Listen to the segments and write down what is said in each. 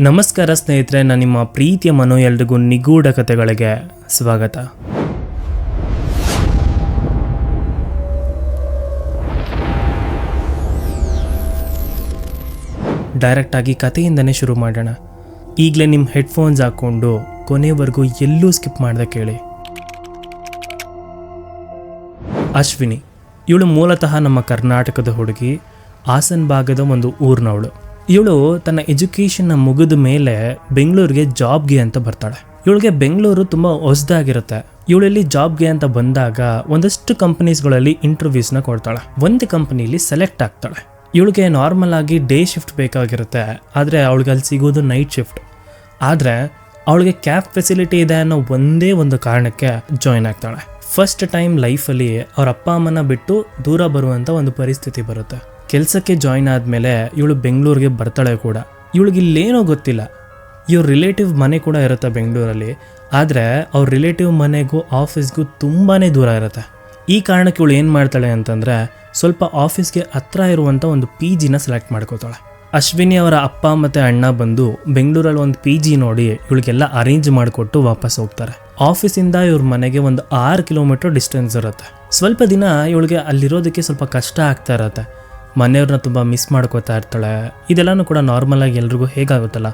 ನಮಸ್ಕಾರ ಸ್ನೇಹಿತರೆ, ನಾನು ನಿಮ್ಮ ಪ್ರೀತಿಯ ಮನೋ ಎಲ್ರಿಗೂ ನಿಗೂಢ ಕಥೆಗಳಿಗೆ ಸ್ವಾಗತ. ಡೈರೆಕ್ಟಾಗಿ ಕಥೆಯಿಂದನೇ ಶುರು ಮಾಡೋಣ. ಈಗಲೇ ನಿಮ್ಮ ಹೆಡ್ಫೋನ್ಸ್ ಹಾಕ್ಕೊಂಡು ಕೊನೆವರೆಗೂ ಎಲ್ಲೂ ಸ್ಕಿಪ್ ಮಾಡದೆ ಕೇಳಿ. ಅಶ್ವಿನಿ ಇವಳು ಮೂಲತಃ ನಮ್ಮ ಕರ್ನಾಟಕದ ಹುಡುಗಿ, ಹಾಸನ ಭಾಗದ ಒಂದು ಊರಿನವಳು. ಇವಳು ತನ್ನ ಎಜುಕೇಷನ್ನ ಮುಗಿದ ಮೇಲೆ ಬೆಂಗಳೂರಿಗೆ ಜಾಬ್ಗೆ ಅಂತ ಬರ್ತಾಳೆ. ಇವಳಿಗೆ ಬೆಂಗಳೂರು ತುಂಬ ಹೊಸದಾಗಿರುತ್ತೆ. ಇವಳಲ್ಲಿ ಜಾಬ್ಗೆ ಅಂತ ಬಂದಾಗ ಒಂದಷ್ಟು ಕಂಪನೀಸ್ಗಳಲ್ಲಿ ಇಂಟರ್ವ್ಯೂಸ್ನ ಕೊಡ್ತಾಳೆ. ಒಂದು ಕಂಪನಿಲಿ ಸೆಲೆಕ್ಟ್ ಆಗ್ತಾಳೆ. ಇವಳಿಗೆ ನಾರ್ಮಲ್ ಆಗಿ ಡೇ ಶಿಫ್ಟ್ ಬೇಕಾಗಿರುತ್ತೆ, ಆದರೆ ಅವಳಿಗೆ ಅಲ್ಲಿ ಸಿಗೋದು ನೈಟ್ ಶಿಫ್ಟ್. ಆದರೆ ಅವಳಿಗೆ ಕ್ಯಾಬ್ ಫೆಸಿಲಿಟಿ ಇದೆ ಅನ್ನೋ ಒಂದೇ ಒಂದು ಕಾರಣಕ್ಕೆ ಜಾಯ್ನ್ ಆಗ್ತಾಳೆ. ಫಸ್ಟ್ ಟೈಮ್ ಲೈಫಲ್ಲಿ ಅವ್ರ ಅಪ್ಪ ಅಮ್ಮನ ಬಿಟ್ಟು ದೂರ ಬರುವಂಥ ಒಂದು ಪರಿಸ್ಥಿತಿ ಬರುತ್ತೆ. ಕೆಲಸಕ್ಕೆ ಜಾಯ್ನ್ ಆದಮೇಲೆ ಇವಳು ಬೆಂಗಳೂರಿಗೆ ಬರ್ತಾಳೆ ಕೂಡ. ಇವಳಿಗೆ ಇಲ್ಲೇನೋ ಗೊತ್ತಿಲ್ಲ. ಇವ್ರ ರಿಲೇಟಿವ್ ಮನೆ ಕೂಡ ಇರುತ್ತೆ ಬೆಂಗಳೂರಲ್ಲಿ, ಆದರೆ ಅವ್ರ ರಿಲೇಟಿವ್ ಮನೆಗೂ ಆಫೀಸ್ಗೂ ತುಂಬಾ ದೂರ ಇರುತ್ತೆ. ಈ ಕಾರಣಕ್ಕೆ ಇವಳು ಏನು ಮಾಡ್ತಾಳೆ ಅಂತಂದರೆ ಸ್ವಲ್ಪ ಆಫೀಸ್ಗೆ ಹತ್ರ ಇರುವಂಥ ಒಂದು PGನ ಸೆಲೆಕ್ಟ್ ಮಾಡ್ಕೋತಾಳೆ. ಅಶ್ವಿನಿ ಅವರ ಅಪ್ಪ ಮತ್ತು ಅಣ್ಣ ಬಂದು ಬೆಂಗಳೂರಲ್ಲಿ ಒಂದು PG ನೋಡಿ ಇವಳಿಗೆಲ್ಲ ಅರೇಂಜ್ ಮಾಡಿಕೊಟ್ಟು ವಾಪಸ್ ಹೋಗ್ತಾರೆ. ಆಫೀಸಿಂದ ಇವ್ರ ಮನೆಗೆ ಒಂದು 6 ಕಿಲೋಮೀಟರ್ ಡಿಸ್ಟೆನ್ಸ್ ಇರುತ್ತೆ. ಸ್ವಲ್ಪ ದಿನ ಇವಳಿಗೆ ಅಲ್ಲಿರೋದಕ್ಕೆ ಸ್ವಲ್ಪ ಕಷ್ಟ ಆಗ್ತಾ ಇರುತ್ತೆ. ಮನೆಯವ್ರನ್ನ ತುಂಬ ಮಿಸ್ ಮಾಡ್ಕೋತಾ ಇರ್ತಾಳೆ. ಇದೆಲ್ಲನೂ ಕೂಡ ನಾರ್ಮಲಾಗಿ ಎಲ್ರಿಗೂ ಹೇಗಾಗುತ್ತಲ್ಲ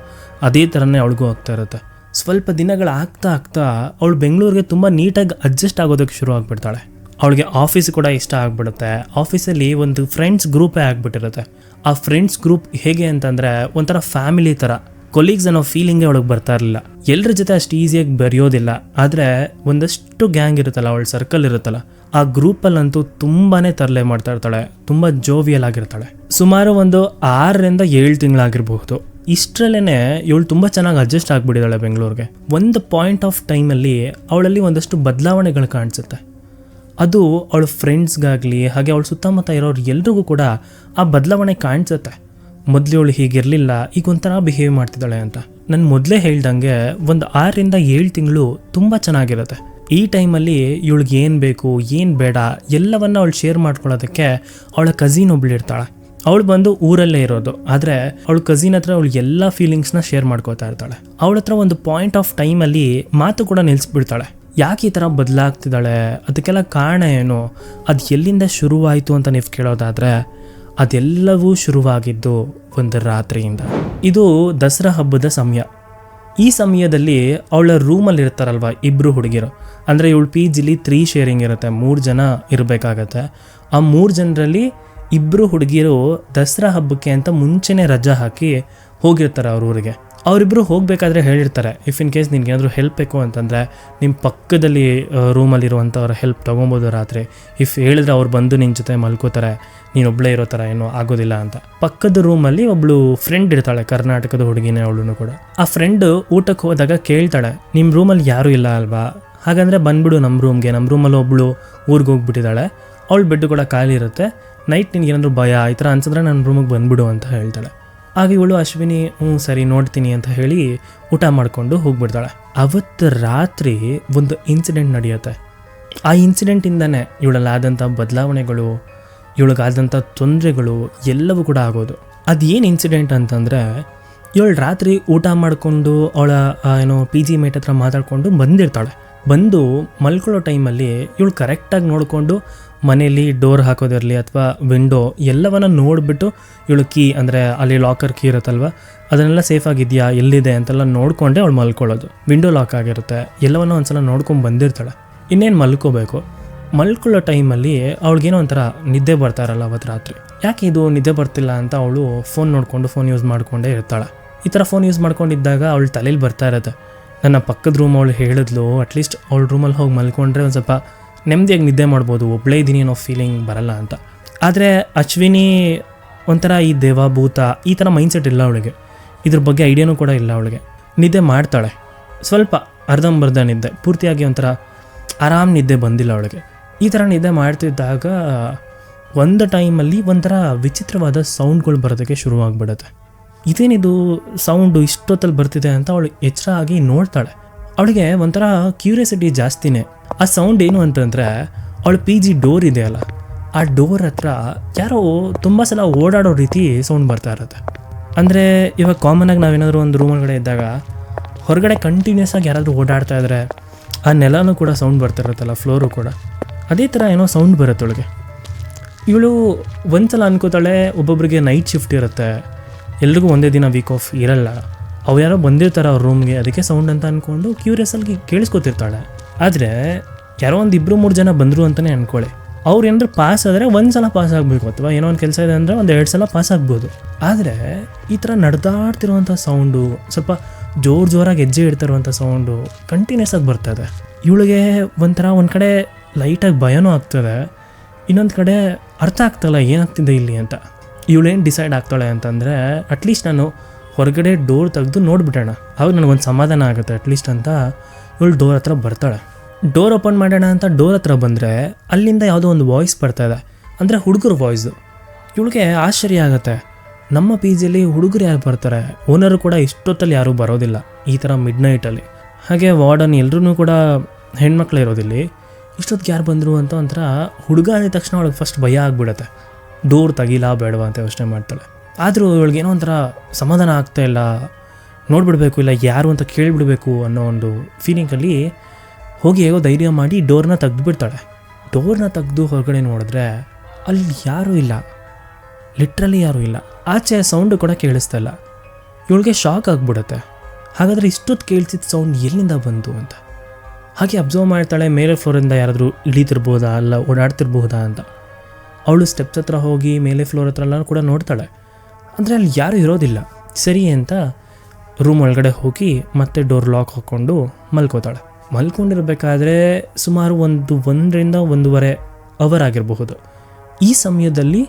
ಅದೇ ಥರನೇ ಅವಳಿಗೂ ಆಗ್ತಾ ಇರುತ್ತೆ. ಸ್ವಲ್ಪ ದಿನಗಳು ಆಗ್ತಾ ಅವಳು ಬೆಂಗಳೂರಿಗೆ ತುಂಬ ನೀಟಾಗಿ ಅಡ್ಜಸ್ಟ್ ಆಗೋದಕ್ಕೆ ಶುರು ಆಗಿಬಿಡ್ತಾಳೆ. ಅವಳಿಗೆ ಆಫೀಸ್ ಕೂಡ ಇಷ್ಟ ಆಗಿಬಿಡುತ್ತೆ. ಆಫೀಸಲ್ಲಿ ಒಂದು ಫ್ರೆಂಡ್ಸ್ ಗ್ರೂಪೇ ಆಗಿಬಿಟ್ಟಿರುತ್ತೆ. ಆ ಫ್ರೆಂಡ್ಸ್ ಗ್ರೂಪ್ ಹೇಗೆ ಅಂತಂದರೆ ಒಂಥರ ಫ್ಯಾಮಿಲಿ ಥರ. ಕೊಲೀಗ್ಸ್ ಅನ್ನೋ ಫೀಲಿಂಗೇ ಅವಳಿಗೆ ಬರ್ತಾ ಇರಲಿಲ್ಲ. ಎಲ್ಲರ ಜೊತೆ ಅಷ್ಟು ಈಸಿಯಾಗಿ ಬೆರೆಯೋದಿಲ್ಲ, ಆದರೆ ಒಂದಷ್ಟು ಗ್ಯಾಂಗ್ ಇರುತ್ತಲ್ಲ, ಅವಳ ಸರ್ಕಲ್ ಇರುತ್ತಲ್ಲ, ಆ ಗ್ರೂಪಲ್ಲಂತೂ ತುಂಬಾ ತರಲೆ ಮಾಡ್ತಾ ಇರ್ತಾಳೆ. ತುಂಬ ಜೋವಿಯಲ್ ಆಗಿರ್ತಾಳೆ. ಸುಮಾರು ಒಂದು 6ರಿಂದ 7 ತಿಂಗಳಾಗಿರಬಹುದು. ಇಷ್ಟರಲ್ಲೇ ಇವಳು ತುಂಬ ಚೆನ್ನಾಗಿ ಅಡ್ಜಸ್ಟ್ ಆಗಿಬಿಟ್ಟಿದ್ದಾಳೆ ಬೆಂಗಳೂರಿಗೆ. ಒಂದು ಪಾಯಿಂಟ್ ಆಫ್ ಟೈಮಲ್ಲಿ ಅವಳಲ್ಲಿ ಒಂದಷ್ಟು ಬದಲಾವಣೆಗಳು ಕಾಣಿಸುತ್ತೆ. ಅದು ಅವಳ ಫ್ರೆಂಡ್ಸ್ಗಾಗಲಿ ಹಾಗೆ ಅವಳ ಸುತ್ತಮುತ್ತ ಇರೋರು ಎಲ್ರಿಗೂ ಕೂಡ ಆ ಬದಲಾವಣೆ ಕಾಣಿಸುತ್ತೆ. ಮೊದಲು ಇವಳು ಹೀಗಿರಲಿಲ್ಲ, ಈಗ ಒಂಥರ ಬಿಹೇವ್ ಮಾಡ್ತಿದ್ದಾಳೆ ಅಂತ. ನಾನು ಮೊದಲೇ ಹೇಳ್ದಂಗೆ ಒಂದು 6ರಿಂದ 7 ತಿಂಗಳು ತುಂಬ ಚೆನ್ನಾಗಿರುತ್ತೆ. ಈ ಟೈಮಲ್ಲಿ ಇವಳಿಗೆ ಏನು ಬೇಕು ಏನು ಬೇಡ ಎಲ್ಲವನ್ನ ಅವಳು ಶೇರ್ ಮಾಡ್ಕೊಳ್ಳೋದಕ್ಕೆ ಅವಳ ಕಝಿನ್ ಒಬ್ಳಿರ್ತಾಳೆ. ಅವಳು ಬಂದು ಊರಲ್ಲೇ ಇರೋದು, ಆದರೆ ಅವಳ ಕಝಿನ್ ಹತ್ರ ಅವಳು ಎಲ್ಲ ಫೀಲಿಂಗ್ಸ್ನ ಶೇರ್ ಮಾಡ್ಕೋತಾ ಇರ್ತಾಳೆ. ಅವಳ ಹತ್ರ ಒಂದು ಪಾಯಿಂಟ್ ಆಫ್ ಟೈಮಲ್ಲಿ ಮಾತು ಕೂಡ ನಿಲ್ಲಿಸ್ಬಿಡ್ತಾಳೆ. ಯಾಕೆ ಈ ಥರ ಬದಲಾಗ್ತಿದ್ದಾಳೆ, ಅದಕ್ಕೆಲ್ಲ ಕಾರಣ ಏನು, ಅದು ಎಲ್ಲಿಂದ ಶುರುವಾಯಿತು ಅಂತ ನೀವು ಕೇಳೋದಾದರೆ ಅದೆಲ್ಲವೂ ಶುರುವಾಗಿದ್ದು ಒಂದು ರಾತ್ರಿಯಿಂದ. ಇದು ದಸರಾ ಹಬ್ಬದ ಸಮಯ. ಈ ಸಮಯದಲ್ಲಿ ಅವಳ ರೂಮಲ್ಲಿ ಇರ್ತಾರಲ್ವ ಇಬ್ಬರು ಹುಡುಗಿರು, ಅಂದರೆ ಇವಳು PGಲಿ 3 ಶೇರಿಂಗ್ ಇರುತ್ತೆ, 3 ಜನ ಇರಬೇಕಾಗತ್ತೆ. ಆ 3 ಜನರಲ್ಲಿ 2 ಹುಡುಗಿರು ದಸರಾ ಹಬ್ಬಕ್ಕೆ ಅಂತ ಮುಂಚೆನೇ ರಜಾ ಹಾಕಿ ಹೋಗಿರ್ತಾರೆ ಅವ್ರ ಊರಿಗೆ. ಅವರಿಬ್ಬರು ಹೋಗಬೇಕಾದ್ರೆ ಹೇಳಿರ್ತಾರೆ, ಇಫ್ ಇನ್ ಕೇಸ್ ನಿನ್ಗೇನಾದರೂ ಹೆಲ್ಪ್ ಬೇಕು ಅಂತಂದರೆ ನಿಮ್ಮ ಪಕ್ಕದಲ್ಲಿ ರೂಮಲ್ಲಿರುವಂಥವ್ರ ಹೆಲ್ಪ್ ತೊಗೊಬೋದು ರಾತ್ರಿ. ಇಫ್ ಹೇಳಿದ್ರೆ ಅವ್ರು ಬಂದು ನಿನ್ನ ಜೊತೆ ಮಲ್ಕೋತಾರೆ, ನೀನೊಬ್ಬಳೇ ಇರೋ ಥರ ಏನೋ ಆಗೋದಿಲ್ಲ ಅಂತ. ಪಕ್ಕದ ರೂಮಲ್ಲಿ ಒಬ್ಬಳು ಫ್ರೆಂಡ್ ಇರ್ತಾಳೆ, ಕರ್ನಾಟಕದ ಹುಡುಗಿನೇ ಅವಳು ಕೂಡ. ಆ ಫ್ರೆಂಡು ಊಟಕ್ಕೆ ಹೋದಾಗ ಕೇಳ್ತಾಳೆ, ನಿಮ್ಮ ರೂಮಲ್ಲಿ ಯಾರೂ ಇಲ್ಲ ಅಲ್ವಾ, ಹಾಗಂದರೆ ಬಂದ್ಬಿಡು ನಮ್ಮ ರೂಮ್ಗೆ. ನಮ್ಮ ರೂಮಲ್ಲಿ ಒಬ್ಬಳು ಊರಿಗೆ ಹೋಗ್ಬಿಟ್ಟಿದ್ದಾಳೆ, ಅವಳು ಬೆಡ್ ಕೂಡ ಖಾಲಿ ಇರುತ್ತೆ, ನೈಟ್ ನಿನಗೇನಾದರೂ ಭಯ ಈ ಥರ ಅನ್ಸಿದ್ರೆ ನನ್ನ ರೂಮಿಗೆ ಬಂದ್ಬಿಡು ಅಂತ ಹೇಳ್ತಾಳೆ. ಆಗ ಇವಳು ಅಶ್ವಿನಿ ಸರಿ ನೋಡ್ತೀನಿ ಅಂತ ಹೇಳಿ ಊಟ ಮಾಡಿಕೊಂಡು ಹೋಗ್ಬಿಡ್ತಾಳೆ. ಅವತ್ತು ರಾತ್ರಿ ಒಂದು ಇನ್ಸಿಡೆಂಟ್ ನಡೆಯುತ್ತೆ. ಆ ಇನ್ಸಿಡೆಂಟಿಂದನೇ ಇವಳಲ್ಲಾದಂಥ ಬದಲಾವಣೆಗಳು, ಇವಳಿಗಾದಂಥ ತೊಂದರೆಗಳು ಎಲ್ಲವೂ ಕೂಡ ಆಗೋದು. ಅದೇನು ಇನ್ಸಿಡೆಂಟ್ ಅಂತಂದರೆ, ಇವಳು ರಾತ್ರಿ ಊಟ ಮಾಡಿಕೊಂಡು ಅವಳ PG ಮೇಟ್ ಹತ್ರ ಮಾತಾಡಿಕೊಂಡು ಬಂದಿರ್ತಾಳೆ. ಬಂದು ಮಲ್ಕೊಳ್ಳೋ ಟೈಮಲ್ಲಿ ಇವಳು ಕರೆಕ್ಟಾಗಿ ನೋಡಿಕೊಂಡು ಮನೇಲಿ ಡೋರ್ ಹಾಕೋದಿರಲಿ ಅಥವಾ ವಿಂಡೋ ಎಲ್ಲವನ್ನ ನೋಡಿಬಿಟ್ಟು ಇವಳು ಕೀ, ಅಂದರೆ ಅಲ್ಲಿ ಲಾಕರ್ ಕೀ ಇರುತ್ತಲ್ವ, ಅದನ್ನೆಲ್ಲ ಸೇಫಾಗಿದೆಯಾ ಎಲ್ಲಿದೆ ಅಂತೆಲ್ಲ ನೋಡಿಕೊಂಡೆ ಅವಳು ಮಲ್ಕೊಳ್ಳೋದು. ವಿಂಡೋ ಲಾಕ್ ಆಗಿರುತ್ತೆ, ಎಲ್ಲವನ್ನೂ ಒಂದ್ಸಲ ನೋಡ್ಕೊಂಡು ಬಂದಿರ್ತಾಳೆ. ಇನ್ನೇನು ಮಲ್ಕೊಳ್ಳೋ ಟೈಮಲ್ಲಿ ಅವಳಿಗೇನೋ ಒಂಥರ ನಿದ್ದೆ ಬರ್ತಾ ಇರಲ್ಲ ಅವತ್ತು ರಾತ್ರಿ. ಯಾಕೆ ಇದು ನಿದ್ದೆ ಬರ್ತಿಲ್ಲ ಅಂತ ಅವಳು ಫೋನ್ ಯೂಸ್ ಮಾಡಿಕೊಂಡೇ ಇರ್ತಾಳೆ. ಈ ಥರ ಫೋನ್ ಯೂಸ್ ಮಾಡ್ಕೊಂಡಿದ್ದಾಗ ಅವಳು ತಲೆಯಲ್ಲಿ ಬರ್ತಾ ಇರುತ್ತೆ, ನನ್ನ ಪಕ್ಕದ ರೂಮ್ ಅವಳು ಹೇಳಿದ್ಲು, ಅಟ್ಲೀಸ್ಟ್ ಅವಳ ರೂಮಲ್ಲಿ ಹೋಗಿ ಮಲ್ಕೊಂಡ್ರೆ ಒಂದು ಸ್ವಲ್ಪ ನೆಮ್ಮದಿಯಾಗಿ ನಿದ್ದೆ ಮಾಡ್ಬೋದು, ಒಬ್ಬಳೇ ಇದ್ದೀನಿ ಅನ್ನೋ ಫೀಲಿಂಗ್ ಬರಲ್ಲ ಅಂತ. ಆದರೆ ಅಶ್ವಿನಿ ಒಂಥರ ಈ ದೇವಭೂತ ಈ ಥರ ಮೈಂಡ್ಸೆಟ್ ಇಲ್ಲ ಅವಳಿಗೆ, ಇದ್ರ ಬಗ್ಗೆ ಐಡಿಯಾನೂ ಕೂಡ ಇಲ್ಲ ಅವಳಿಗೆ. ನಿದ್ದೆ ಮಾಡ್ತಾಳೆ, ಸ್ವಲ್ಪ ಅರ್ಧಂಬರ್ಧ ನಿದ್ದೆ, ಪೂರ್ತಿಯಾಗಿ ಒಂಥರ ಆರಾಮ್ ನಿದ್ದೆ ಬಂದಿಲ್ಲ ಅವಳಿಗೆ. ಈ ಥರ ನಿದ್ದೆ ಮಾಡ್ತಿದ್ದಾಗ ಒಂದು ಟೈಮಲ್ಲಿ ಒಂಥರ ವಿಚಿತ್ರವಾದ ಸೌಂಡ್ಗಳು ಬರೋದಕ್ಕೆ ಶುರುವಾಗ್ಬಿಡುತ್ತೆ. ಇದೇನಿದು ಸೌಂಡು ಇಷ್ಟೊತ್ತಲ್ಲಿ ಬರ್ತಿದೆ ಅಂತ ಅವಳು ಎಚ್ಚರ ಆಗಿ ನೋಡ್ತಾಳೆ. ಅವಳಿಗೆ ಒಂಥರ ಕ್ಯೂರಿಯಾಸಿಟಿ ಜಾಸ್ತಿನೇ. ಆ ಸೌಂಡ್ ಏನು ಅಂತಂದರೆ, ಅವಳು PG ಡೋರ್ ಇದೆಯಲ್ಲ, ಆ ಡೋರ್ ಹತ್ರ ಯಾರೋ ತುಂಬ ಸಲ ಓಡಾಡೋ ರೀತಿ ಸೌಂಡ್ ಬರ್ತಾ ಇರುತ್ತೆ. ಅಂದರೆ ಇವಾಗ ಕಾಮನಾಗಿ ನಾವೇನಾದರೂ ಒಂದು ರೂಮ್ ಒಳಗಡೆ ಇದ್ದಾಗ ಹೊರಗಡೆ ಕಂಟಿನ್ಯೂಸ್ ಆಗಿ ಯಾರಾದರೂ ಓಡಾಡ್ತಾ ಇದ್ದರೆ ಆ ನೆಲನೂ ಕೂಡ ಸೌಂಡ್ ಬರ್ತಿರುತ್ತಲ್ಲ, ಫ್ಲೋರು ಕೂಡ ಅದೇ ಥರ ಏನೋ ಸೌಂಡ್ ಬರುತ್ತೆ ಒಳಗೆ. ಇವಳು ಒಂದ್ಸಲ ಅನ್ಕೋತಾಳೆ ಒಬ್ಬೊಬ್ರಿಗೆ ನೈಟ್ ಶಿಫ್ಟ್ ಇರುತ್ತೆ, ಎಲ್ರಿಗೂ ಒಂದೇ ದಿನ ವೀಕ್ ಆಫ್ ಇರಲ್ಲ, ಅವ್ರು ಯಾರೋ ಬಂದಿರ್ತಾರೆ ಅವ್ರ ರೂಮ್ಗೆ, ಅದಕ್ಕೆ ಸೌಂಡ್ ಅಂತ ಅಂದ್ಕೊಂಡು ಕ್ಯೂರಿಯಸ್ಸಾಗಿ ಕೇಳಿಸ್ಕೊತಿರ್ತಾಳೆ. ಆದರೆ ಯಾರೋ ಒಂದು 2-3 ಜನ ಬಂದರು ಅಂತಲೇ ಅಂದ್ಕೊಳ್ಳಿ, ಅವ್ರು ಏನಾದ್ರು ಪಾಸ್ ಆದರೆ ಒಂದು ಸಲ ಪಾಸ್ ಆಗಬೇಕು, ಅಥವಾ ಏನೋ ಒಂದು ಕೆಲಸ ಇದೆ ಅಂದರೆ 1-2 ಸಲ ಪಾಸ್ ಆಗ್ಬೋದು. ಆದರೆ ಈ ಥರ ನಡೆದಾಡ್ತಿರುವಂಥ ಸೌಂಡು, ಸ್ವಲ್ಪ ಜೋರಾಗಿ ಹೆಜ್ಜೆ ಇಡ್ತಿರುವಂಥ ಸೌಂಡು ಕಂಟಿನ್ಯೂಸ್ ಆಗಿ ಬರ್ತದೆ. ಇವಳಿಗೆ ಒಂಥರ ಒಂದು ಕಡೆ ಲೈಟಾಗಿ ಭಯನೂ ಆಗ್ತದೆ, ಇನ್ನೊಂದು ಕಡೆ ಅರ್ಥ ಆಗ್ತಾಯಿಲ್ಲ ಏನಾಗ್ತಿದೆ ಇಲ್ಲಿ ಅಂತ. ಇವಳೇನು ಡಿಸೈಡ್ ಆಗ್ತಾಳೆ ಅಂತಂದರೆ, ಅಟ್ಲೀಸ್ಟ್ ನಾನು ಹೊರಗಡೆ ಡೋರ್ ತೆಗೆದು ನೋಡಿಬಿಡೋಣ, ಅವಾಗ ನನಗೊಂದು ಸಮಾಧಾನ ಆಗುತ್ತೆ ಅಟ್ಲೀಸ್ಟ್ ಅಂತ ಇವಳು ಡೋರ್ ಹತ್ರ ಬರ್ತಾಳೆ. ಡೋರ್ ಓಪನ್ ಮಾಡೋಣ ಅಂತ ಡೋರ್ ಹತ್ರ ಬಂದರೆ ಅಲ್ಲಿಂದ ಯಾವುದೋ ಒಂದು ವಾಯ್ಸ್ ಬರ್ತಾಯಿದೆ, ಅಂದರೆ ಹುಡುಗರ ವಾಯ್ಸು. ಇವಳಿಗೆ ಆಶ್ಚರ್ಯ ಆಗುತ್ತೆ, ನಮ್ಮ ಪಿ ಜಿಯಲ್ಲಿ ಹುಡುಗರು ಯಾರು ಬರ್ತಾರೆ, ಓನರು ಕೂಡ ಇಷ್ಟೊತ್ತಲ್ಲಿ ಯಾರೂ ಬರೋದಿಲ್ಲ ಈ ಥರ ಮಿಡ್ ನೈಟಲ್ಲಿ, ಹಾಗೆ ವಾರ್ಡನ್ ಎಲ್ಲರೂ ಕೂಡ ಹೆಣ್ಮಕ್ಳು ಇರೋದಿಲ್ಲಿ, ಇಷ್ಟೊತ್ತಿಗೆ ಯಾರು ಬಂದರು ಅಂತ ಒಂಥರ ಹುಡುಗ ಅಂದ ತಕ್ಷಣ ಅವಳಿಗೆ ಫಸ್ಟ್ ಭಯ ಆಗಿಬಿಡುತ್ತೆ, ಡೋರ್ ತೆಗಿಲ್ಲ ಬೇಡವಾ ಅಂತ ಯೋಚನೆ ಮಾಡ್ತಾಳೆ. ಆದರೂ ಇವಳಿಗೇನೋ ಒಂಥರ ಸಮಾಧಾನ ಆಗ್ತಾಯಿಲ್ಲ, ನೋಡಿಬಿಡ್ಬೇಕು ಇಲ್ಲ ಯಾರು ಅಂತ ಕೇಳಿಬಿಡಬೇಕು ಅನ್ನೋ ಒಂದು ಫೀಲಿಂಗಲ್ಲಿ ಹೋಗಿ ಹೇಗೋ ಧೈರ್ಯ ಮಾಡಿ ಡೋರ್ನ ತೆಗೆದುಬಿಡ್ತಾಳೆ. ಡೋರ್ನ ತೆಗೆದು ಹೊರಗಡೆ ನೋಡಿದ್ರೆ ಅಲ್ಲಿ ಯಾರೂ ಇಲ್ಲ, ಲಿಟ್ರಲಿ ಯಾರೂ ಇಲ್ಲ. ಆಚೆ ಸೌಂಡು ಕೂಡ ಕೇಳಿಸ್ತಾ ಇಲ್ಲ. ಇವಳಿಗೆ ಶಾಕ್ ಆಗಿಬಿಡುತ್ತೆ, ಹಾಗಾದರೆ ಇಷ್ಟೊತ್ತು ಕೇಳಿಸಿದ ಸೌಂಡ್ ಎಲ್ಲಿಂದ ಬಂತು ಅಂತ. ಹಾಗೆ ಅಬ್ಸರ್ವ್ ಮಾಡ್ತಾಳೆ, ಮೇಲೆ ಫ್ಲೋರಿಂದ ಯಾರಾದರೂ ಇಳಿತಿರ್ಬೋದಾ ಅಲ್ಲ ಓಡಾಡ್ತಿರ್ಬೋದಾ ಅಂತ. ಅವಳು ಸ್ಟೆಪ್ಸ್ ಹತ್ರ ಹೋಗಿ ಮೇಲೆ ಫ್ಲೋರ್ ಹತ್ರ ಎಲ್ಲ ಕೂಡ ನೋಡ್ತಾಳೆ, ಅಂದರೆ ಅಲ್ಲಿ ಯಾರೂ ಇರೋದಿಲ್ಲ. ಸರಿ ಅಂತ ರೂಮ್ ಒಳಗಡೆ ಹೋಗಿ ಮತ್ತೆ ಡೋರ್ ಲಾಕ್ ಹಾಕ್ಕೊಂಡು ಮಲ್ಕೋತಾಳೆ. ಮಲ್ಕೊಂಡಿರ್ಬೇಕಾದ್ರೆ ಸುಮಾರು 1-1.5 ಅವರ್ ಆಗಿರಬಹುದು. ಈ ಸಮಯದಲ್ಲಿ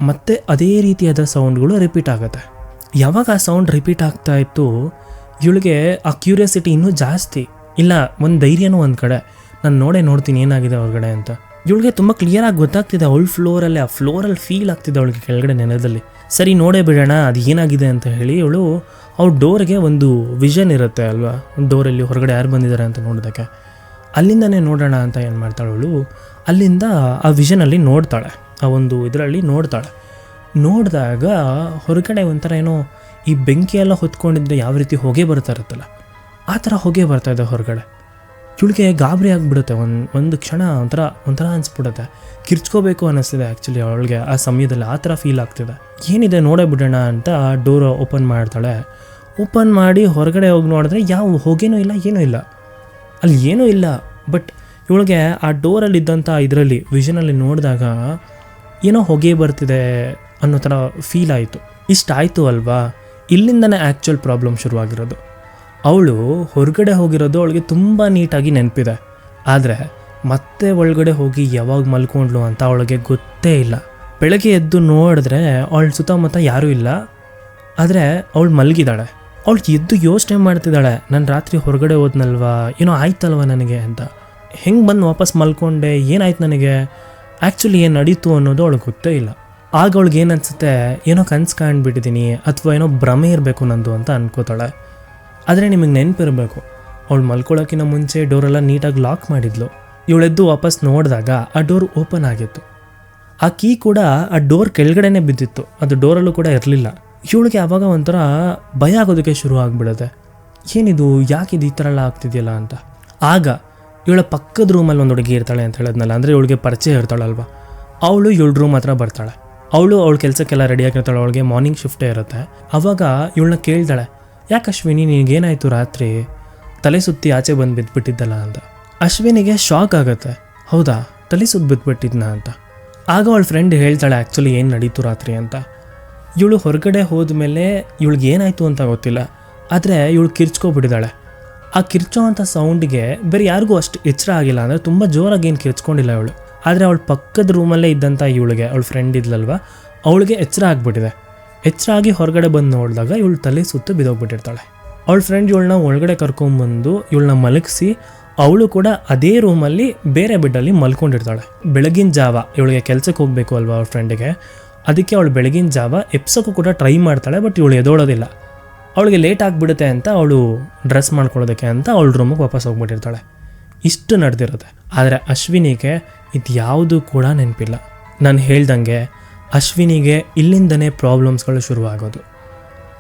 ಮತ್ತೆ ಅದೇ ರೀತಿಯಾದ ಸೌಂಡ್ಗಳು ರಿಪೀಟ್ ಆಗುತ್ತೆ. ಯಾವಾಗ ಆ ಸೌಂಡ್ ರಿಪೀಟ್ ಆಗ್ತಾ ಇತ್ತು, ಇವಳಿಗೆ ಆ ಕ್ಯೂರಿಯಾಸಿಟಿ ಇನ್ನೂ ಜಾಸ್ತಿ. ಇಲ್ಲ, ಒಂದು ಧೈರ್ಯನೂ ಒಂದು ಕಡೆ, ನಾನು ನೋಡ್ತೀನಿ ಏನಾಗಿದೆ ಹೊರಗಡೆ ಅಂತ. ಇವಳಿಗೆ ತುಂಬ ಕ್ಲಿಯರಾಗಿ ಗೊತ್ತಾಗ್ತಿದೆ, ಅವಳ ಫ್ಲೋರಲ್ಲಿ ಆ ಫ್ಲೋರಲ್ಲಿ ಫೀಲ್ ಆಗ್ತಿದೆ ಅವಳಿಗೆ ಕೆಳಗಡೆ ನೆಲದಲ್ಲಿ. ಸರಿ ನೋಡೇ ಬಿಡೋಣ ಅದು ಏನಾಗಿದೆ ಅಂತ ಹೇಳಿ ಇವಳು ಅವ್ರ ಡೋರ್ಗೆ ಒಂದು ವಿಷನ್ ಇರುತ್ತೆ ಅಲ್ವಾ, ಡೋರಲ್ಲಿ ಹೊರಗಡೆ ಯಾರು ಬಂದಿದ್ದಾರೆ ಅಂತ ನೋಡೋದಕ್ಕೆ, ಅಲ್ಲಿಂದನೇ ನೋಡೋಣ ಅಂತ ಏನು ಮಾಡ್ತಾಳೆ ಅವಳು, ಅಲ್ಲಿಂದ ಆ ವಿಷನಲ್ಲಿ ನೋಡ್ತಾಳೆ, ಆ ಒಂದು ಇದರಲ್ಲಿ ನೋಡ್ತಾಳೆ. ನೋಡಿದಾಗ ಹೊರಗಡೆ ಒಂಥರ ಏನೋ ಈ ಬೆಂಕಿಯೆಲ್ಲ ಹೊತ್ಕೊಂಡಿದ್ರೆ ಯಾವ ರೀತಿ ಹೊಗೆ ಬರ್ತಾ ಇರುತ್ತಲ್ಲ, ಆ ಥರ ಹೊಗೆ ಬರ್ತಾಯಿದೆ ಹೊರಗಡೆ. ಇವಳಿಗೆ ಗಾಬರಿ ಆಗಿಬಿಡುತ್ತೆ, ಒಂದು ಕ್ಷಣ ಒಂಥರ ಅನಿಸ್ಬಿಡುತ್ತೆ, ಕಿರ್ಚ್ಕೋಬೇಕು ಅನ್ನಿಸ್ತಿದೆ ಆ್ಯಕ್ಚುಲಿ ಅವಳಿಗೆ ಆ ಸಮಯದಲ್ಲಿ, ಆ ಥರ ಫೀಲ್ ಆಗ್ತಿದೆ. ಏನಿದೆ ನೋಡೇ ಬಿಡೋಣ ಅಂತ ಡೋರ್ ಓಪನ್ ಮಾಡ್ತಾಳೆ. ಓಪನ್ ಮಾಡಿ ಹೊರಗಡೆ ಹೋಗಿ ನೋಡಿದ್ರೆ ಯಾವ ಹೊಗೆನೂ ಇಲ್ಲ, ಏನೂ ಇಲ್ಲ, ಅಲ್ಲಿ ಏನೂ ಇಲ್ಲ. ಬಟ್ ಇವಳಿಗೆ ಆ ಡೋರಲ್ಲಿದ್ದಂಥ ಇದರಲ್ಲಿ ವಿಷನಲ್ಲಿ ನೋಡಿದಾಗ ಏನೋ ಹೊಗೆ ಬರ್ತಿದೆ ಅನ್ನೋ ಥರ ಫೀಲ್ ಆಯಿತು. ಇಷ್ಟಾಯಿತು ಅಲ್ವಾ, ಇಲ್ಲಿಂದನೇ ಆ್ಯಕ್ಚುಯಲ್ ಪ್ರಾಬ್ಲಮ್ ಶುರುವಾಗಿರೋದು. ಅವಳು ಹೊರಗಡೆ ಹೋಗಿರೋದು ಅವಳಿಗೆ ತುಂಬ ನೀಟಾಗಿ ನೆನಪಿದೆ, ಆದರೆ ಮತ್ತೆ ಒಳಗಡೆ ಹೋಗಿ ಯಾವಾಗ ಮಲ್ಕೊಂಡ್ಲು ಅಂತ ಅವಳಿಗೆ ಗೊತ್ತೇ ಇಲ್ಲ. ಬೆಳಗ್ಗೆ ಎದ್ದು ನೋಡಿದ್ರೆ ಅವಳ ಸುತ್ತಮುತ್ತ ಯಾರೂ ಇಲ್ಲ, ಆದರೆ ಅವಳು ಮಲಗಿದ್ದಾಳೆ. ಅವಳು ಎದ್ದು ಯೋಚನೆ ಮಾಡ್ತಿದ್ದಾಳೆ, ನಾನು ರಾತ್ರಿ ಹೊರಗಡೆ ಹೋದ್ನಲ್ವಾ, ಏನೋ ಆಯ್ತಲ್ವ ನನಗೆ ಅಂತ, ಹೆಂಗೆ ಬಂದು ವಾಪಸ್ ಮಲ್ಕೊಂಡೆ, ಏನಾಯ್ತು ನನಗೆ, ಆ್ಯಕ್ಚುಲಿ ಏನು ನಡೀತು ಅನ್ನೋದು ಅವಳಿಗೆ ಗೊತ್ತೇ ಇಲ್ಲ. ಆಗ ಅವಳಿಗೆ ಏನು ಅನಿಸುತ್ತೆ, ಏನೋ ಕನಸು ಕಾಣ್ಬಿಟ್ಟಿದ್ದೀನಿ ಅಥವಾ ಏನೋ ಭ್ರಮೆ ಇರಬೇಕು ನಂದು ಅಂತ ಅನ್ಕೋತಾಳೆ. ಆದರೆ ನಿಮಗೆ ನೆನಪಿರಬೇಕು, ಅವಳು ಮಲ್ಕೊಳ್ಳೋಕ್ಕಿಂತ ಮುಂಚೆ ಡೋರೆಲ್ಲ ನೀಟಾಗಿ ಲಾಕ್ ಮಾಡಿದ್ಲು. ಇವಳೆದ್ದು ವಾಪಸ್ ನೋಡಿದಾಗ ಆ ಡೋರ್ ಓಪನ್ ಆಗಿತ್ತು, ಆ ಕೀ ಕೂಡ ಆ ಡೋರ್ ಕೆಳಗಡೆನೇ ಬಿದ್ದಿತ್ತು, ಅದು ಡೋರಲ್ಲೂ ಕೂಡ ಇರಲಿಲ್ಲ. ಇವಳಿಗೆ ಆವಾಗ ಒಂಥರ ಭಯ ಆಗೋದಕ್ಕೆ ಶುರು ಆಗಿಬಿಡುತ್ತೆ, ಏನಿದು, ಯಾಕಿದು ಈ ಥರ ಎಲ್ಲ ಆಗ್ತಿದೆಯಲ್ಲ ಅಂತ. ಆಗ ಇವಳ ಪಕ್ಕದ ರೂಮಲ್ಲಿ ಒಂದು ಹುಡುಗಿ ಇರ್ತಾಳೆ ಅಂತ ಹೇಳಿದ್ನಲ್ಲ, ಅಂದರೆ ಇವಳಿಗೆ ಪರಿಚಯ ಇರ್ತಾಳಲ್ವ, ಅವಳು ಇವಳ ರೂಮ್ ಹತ್ರ ಬರ್ತಾಳೆ. ಅವಳ ಕೆಲಸಕ್ಕೆಲ್ಲ ರೆಡಿಯಾಗಿರ್ತಾಳೆ, ಅವಳಿಗೆ ಮಾರ್ನಿಂಗ್ ಶಿಫ್ಟೇ ಇರುತ್ತೆ. ಆವಾಗ ಇವಳನ್ನ ಕೇಳ್ತಾಳೆ, ಯಾಕೆ ಅಶ್ವಿನಿ ನಿನಗೇನಾಯಿತು ರಾತ್ರಿ, ತಲೆ ಸುತ್ತಿ ಆಚೆ ಬಂದು ಬಿದ್ದುಬಿಟ್ಟಿದ್ದಲ್ಲ ಅಂತ. ಅಶ್ವಿನಿಗೆ ಶಾಕ್ ಆಗುತ್ತೆ, ಹೌದಾ ತಲೆ ಸುತ್ತ ಬಿದ್ದುಬಿಟ್ಟಿದ್ನಾ ಅಂತ. ಆಗ ಅವಳ ಫ್ರೆಂಡ್ ಹೇಳ್ತಾಳೆ ಆ್ಯಕ್ಚುಲಿ ಏನು ನಡೀತು ರಾತ್ರಿ ಅಂತ. ಇವಳು ಹೊರಗಡೆ ಹೋದ್ಮೇಲೆ ಇವಳಿಗೆ ಏನಾಯಿತು ಅಂತ ಗೊತ್ತಿಲ್ಲ, ಆದರೆ ಇವಳು ಕಿರ್ಚ್ಕೊಬಿಟ್ಟಿದ್ದಾಳೆ. ಆ ಕಿರ್ಚೋ ಅಂಥ ಸೌಂಡಿಗೆ ಬೇರೆ ಯಾರಿಗೂ ಅಷ್ಟು ಎಚ್ಚರ ಆಗಿಲ್ಲ, ಅಂದರೆ ತುಂಬ ಜೋರಾಗಿ ಏನು ಕಿರ್ಚ್ಕೊಂಡಿಲ್ಲ ಇವಳು. ಆದರೆ ಅವಳ ಪಕ್ಕದ ರೂಮಲ್ಲೇ ಇದ್ದಂಥ ಇವಳಿಗೆ, ಅವಳ ಫ್ರೆಂಡ್ ಇದ್ಲಲ್ವ, ಅವಳಿಗೆ ಎಚ್ಚರ ಆಗಿಬಿಟ್ಟಿದೆ. ಎಚ್ಚರ ಆಗಿ ಹೊರಗಡೆ ಬಂದು ನೋಡಿದಾಗ ಇವಳು ತಲೆ ಸುತ್ತು ಬಿದ್ದೋಗ್ಬಿಟ್ಟಿರ್ತಾಳೆ. ಅವಳ ಫ್ರೆಂಡ್ ಇವಳನ್ನ ಒಳಗಡೆ ಕರ್ಕೊಂಬಂದು ಇವಳನ್ನ ಮಲಗಿಸಿ, ಅವಳು ಕೂಡ ಅದೇ ರೂಮಲ್ಲಿ ಬೇರೆ ಬೆಡ್ಡಲ್ಲಿ ಮಲ್ಕೊಂಡಿರ್ತಾಳೆ. ಬೆಳಗಿನ ಜಾವ ಇವಳಿಗೆ ಕೆಲಸಕ್ಕೆ ಹೋಗಬೇಕು ಅಲ್ವಾ ಅವಳ ಫ್ರೆಂಡಿಗೆ, ಅದಕ್ಕೆ ಅವಳು ಬೆಳಗಿನ ಜಾವ ಎಪ್ಸೋಕ್ಕೂ ಕೂಡ ಟ್ರೈ ಮಾಡ್ತಾಳೆ, ಬಟ್ ಇವಳು ಎದೋಳೋದಿಲ್ಲ. ಅವಳಿಗೆ ಲೇಟ್ ಆಗಿಬಿಡುತ್ತೆ ಅಂತ ಅವಳು ಡ್ರೆಸ್ ಮಾಡ್ಕೊಳ್ಳೋದಕ್ಕೆ ಅಂತ ಅವಳ ರೂಮಿಗೆ ವಾಪಸ್ ಹೋಗ್ಬಿಟ್ಟಿರ್ತಾಳೆ. ಇಷ್ಟು ನಡೆದಿರುತ್ತೆ. ಆದರೆ ಅಶ್ವಿನಿಗೆ ಇದು ಯಾವುದೂ ಕೂಡ ನೆನಪಿಲ್ಲ. ನಾನು ಹೇಳ್ದಂಗೆ ಅಶ್ವಿನಿಗೆ ಇಲ್ಲಿಂದನೇ ಪ್ರಾಬ್ಲಮ್ಸ್ಗಳು ಶುರುವಾಗೋದು.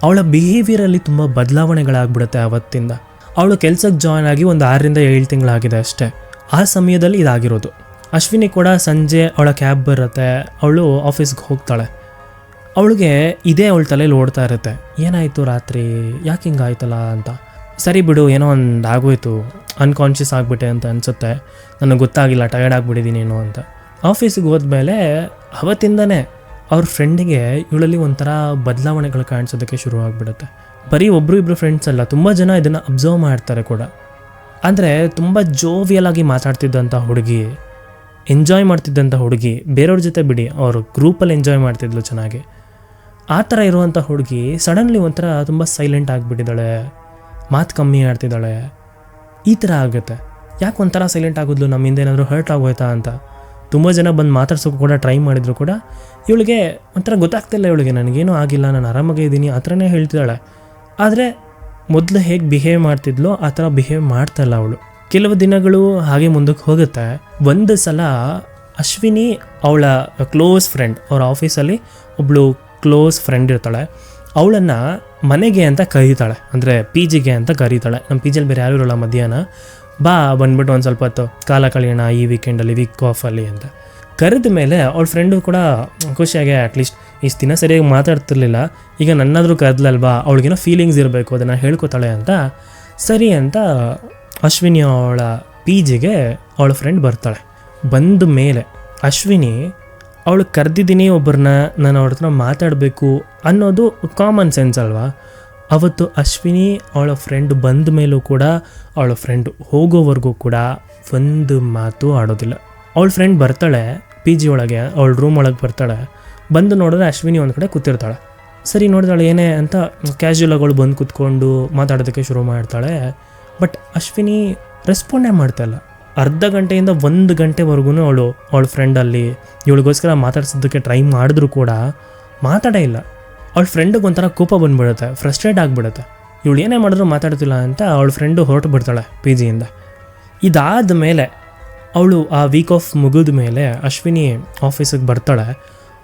ಅವಳ ಬಿಹೇವಿಯರಲ್ಲಿ ತುಂಬ ಬದಲಾವಣೆಗಳಾಗ್ಬಿಡುತ್ತೆ ಅವತ್ತಿಂದ. ಅವಳು ಕೆಲ್ಸಕ್ಕೆ ಜಾಯ್ನ್ ಆಗಿ ಒಂದು 6ರಿಂದ 7 ತಿಂಗಳಾಗಿದೆ ಅಷ್ಟೇ. ಆ ಸಮಯದಲ್ಲಿ ಇದಾಗಿರೋದು. ಅಶ್ವಿನಿ ಕೂಡ ಸಂಜೆ ಅವಳ ಕ್ಯಾಬ್ ಬರುತ್ತೆ, ಅವಳು ಆಫೀಸ್ಗೆ ಹೋಗ್ತಾಳೆ. ಅವಳಿಗೆ ಇದೇ ಅವಳ ತಲೆಯಲ್ಲಿ ಓಡ್ತಾ ಇರುತ್ತೆ, ಏನಾಯಿತು ರಾತ್ರಿ, ಯಾಕೆ ಹಿಂಗಾಯ್ತಲ್ಲ ಅಂತ. ಸರಿ ಬಿಡು, ಏನೋ ಒಂದು ಆಗೋಯ್ತು, ಅನ್ಕಾನ್ಷಿಯಸ್ ಆಗಿಬಿಟ್ಟೆ ಅಂತ ಅನಿಸುತ್ತೆ, ನನಗೆ ಗೊತ್ತಾಗಿಲ್ಲ, ಟಯರ್ಡ್ ಆಗಿಬಿಟ್ಟಿದ್ದೀನೇನೋ ಅಂತ. ಆಫೀಸಿಗೆ ಹೋದ್ಮೇಲೆ ಅವತ್ತಿಂದನೇ ಅವ್ರ ಫ್ರೆಂಡಿಗೆ ಇವಳಲ್ಲಿ ಒಂಥರ ಬದಲಾವಣೆಗಳು ಕಾಣಿಸೋದಕ್ಕೆ ಶುರು ಆಗಿಬಿಡುತ್ತೆ. ಬರೀ ಒಬ್ಬರು ಇಬ್ಬರು ಫ್ರೆಂಡ್ಸ್ ಅಲ್ಲ, ತುಂಬ ಜನ ಇದನ್ನು ಅಬ್ಸರ್ವ್ ಮಾಡ್ತಾರೆ ಕೂಡ. ಅಂದರೆ ತುಂಬ ಜೋವಿಯಲ್ ಆಗಿ ಮಾತಾಡ್ತಿದ್ದಂಥ ಹುಡುಗಿ, ಎಂಜಾಯ್ ಮಾಡ್ತಿದ್ದಂಥ ಹುಡುಗಿ, ಬೇರೆಯವ್ರ ಜೊತೆ ಬಿಡಿ, ಅವರು ಗ್ರೂಪಲ್ಲಿ ಎಂಜಾಯ್ ಮಾಡ್ತಿದ್ಲು ಚೆನ್ನಾಗಿ. ಆ ಥರ ಇರುವಂಥ ಹುಡುಗಿ ಸಡನ್ಲಿ ಒಂಥರ ತುಂಬ ಸೈಲೆಂಟ್ ಆಗಿಬಿಟ್ಟಿದ್ದಾಳೆ, ಮಾತು ಕಮ್ಮಿ ಆಡ್ತಿದ್ದಾಳೆ. ಈ ಥರ ಆಗುತ್ತೆ. ಯಾಕೆ ಒಂಥರ ಸೈಲೆಂಟ್ ಆಗೋದ್ಲು, ನಮ್ಮಿಂದ ಏನಾದರೂ ಹರ್ಟ್ ಆಗೋಯ್ತಾ ಅಂತ ತುಂಬ ಜನ ಬಂದು ಮಾತಾಡ್ಸೋಕೆ ಕೂಡ ಟ್ರೈ ಮಾಡಿದ್ರು ಕೂಡ ಇವಳಿಗೆ ಒಂಥರ ಗೊತ್ತಾಗ್ತಿಲ್ಲ. ಇವಳಿಗೆ ನನಗೇನೂ ಆಗಿಲ್ಲ, ನಾನು ಆರಾಮಾಗೇ ಇದ್ದೀನಿ ಆ ಥರನೇ ಹೇಳ್ತಿದ್ದಾಳೆ. ಆದರೆ ಮೊದಲು ಹೇಗೆ ಬಿಹೇವ್ ಮಾಡ್ತಿದ್ಲೋ ಆ ಥರ ಬಿಹೇವ್ ಮಾಡ್ತಾಯಿಲ್ಲ ಅವಳು. ಕೆಲವು ದಿನಗಳು ಹಾಗೆ ಮುಂದಕ್ಕೆ ಹೋಗುತ್ತೆ. ಒಂದು ಸಲ ಅಶ್ವಿನಿ ಅವಳ ಕ್ಲೋಸ್ ಫ್ರೆಂಡ್, ಅವ್ರ ಆಫೀಸಲ್ಲಿ ಒಬ್ಬಳು ಕ್ಲೋಸ್ ಫ್ರೆಂಡ್ ಇರ್ತಾಳೆ, ಅವಳನ್ನು ಮನೆಗೆ ಅಂತ ಕರೀತಾಳೆ, ಅಂದರೆ ಪಿ ಜಿಗೆ ಅಂತ ಕರೀತಾಳೆ. ನಮ್ಮ ಪಿ ಜಿಯಲ್ಲಿ ಬೇರೆ ಯಾರು ಇರೋಲ್ಲ, ಮಧ್ಯಾಹ್ನ ಬಾ ಬಂದ್ಬಿಟ್ಟು ಒಂದು ಸ್ವಲ್ಪ ಹೊತ್ತು ಕಾಲ ಕಳೆಯೋಣ ಈ ವೀಕೆಂಡಲ್ಲಿ, ವೀಕ್ ಆಫಲ್ಲಿ ಅಂತ ಕರೆದ ಮೇಲೆ ಅವಳ ಫ್ರೆಂಡು ಕೂಡ ಖುಷಿಯಾಗಿ, ಅಟ್ಲೀಸ್ಟ್ ಇಷ್ಟು ದಿನ ಸರಿಯಾಗಿ ಮಾತಾಡ್ತಿರ್ಲಿಲ್ಲ, ಈಗ ನನ್ನಾದರೂ ಕರೆದ್ಲಲ್ವಾ, ಅವಳಿಗೇನೋ ಫೀಲಿಂಗ್ಸ್ ಇರಬೇಕು, ಅದನ್ನು ಹೇಳ್ಕೊತಾಳೆ ಅಂತ ಸರಿ ಅಂತ ಅಶ್ವಿನಿ ಅವಳ ಪಿ ಜಿಗೆ ಅವಳ ಫ್ರೆಂಡ್ ಬರ್ತಾಳೆ. ಬಂದ ಮೇಲೆ ಅಶ್ವಿನಿ ಅವಳು ಕರೆದಿದ್ದೀನಿ ಒಬ್ಬರನ್ನ, ನಾನು ಅವ್ರ ಹತ್ರ ಮಾತಾಡಬೇಕು ಅನ್ನೋದು ಕಾಮನ್ ಸೆನ್ಸ್ ಅಲ್ವಾ. ಅವತ್ತು ಅಶ್ವಿನಿ ಅವಳ ಫ್ರೆಂಡ್ ಬಂದ ಮೇಲೂ ಕೂಡ, ಅವಳ ಫ್ರೆಂಡ್ ಹೋಗೋವರೆಗೂ ಕೂಡ ಒಂದು ಮಾತು ಆಡೋದಿಲ್ಲ. ಅವಳ ಫ್ರೆಂಡ್ ಬರ್ತಾಳೆ ಪಿ ಜಿ ಒಳಗೆ, ಅವಳ ರೂಮ್ ಒಳಗೆ ಬರ್ತಾಳೆ. ಬಂದು ನೋಡಿದ್ರೆ ಅಶ್ವಿನಿ ಒಂದು ಕಡೆ ಕೂತಿರ್ತಾಳೆ. ಸರಿ ನೋಡಿದಾಳೆ ಏನೇ ಅಂತ ಕ್ಯಾಶುಯಲ್ ಅವಳು ಬಂದು ಕೂತ್ಕೊಂಡು ಮಾತಾಡೋದಕ್ಕೆ ಶುರು ಮಾಡ್ತಾಳೆ. ಬಟ್ ಅಶ್ವಿನಿ ರೆಸ್ಪಾಂಡೇ ಮಾಡ್ತಾಯಿಲ್ಲ. ಅರ್ಧ ಗಂಟೆಯಿಂದ 1 ಗಂಟೆವರೆಗೂ ಅವಳ ಫ್ರೆಂಡಲ್ಲಿ ಇವಳಿಗೋಸ್ಕರ ಮಾತಾಡ್ಸೋದಕ್ಕೆ ಟ್ರೈ ಮಾಡಿದ್ರು ಕೂಡ ಮಾತಾಡೇ ಇಲ್ಲ. ಅವಳ ಫ್ರೆಂಡಿಗೆ ಒಂಥರ ಕೋಪ ಬಂದುಬಿಡುತ್ತೆ, ಫ್ರಸ್ಟ್ರೇಟ್ ಆಗಿಬಿಡುತ್ತೆ. ಇವಳು ಏನೇ ಮಾಡಿದ್ರು ಮಾತಾಡ್ತಿಲ್ಲ ಅಂತ ಅವಳ ಫ್ರೆಂಡು ಹೊರಟು ಬಿಡ್ತಾಳೆ ಪಿ ಜಿಯಿಂದ. ಇದಾದ ಮೇಲೆ ಅವಳು ಆ ವೀಕ್ ಆಫ್ ಮುಗಿದ ಮೇಲೆ ಅಶ್ವಿನಿ ಆಫೀಸಿಗೆ ಬರ್ತಾಳೆ.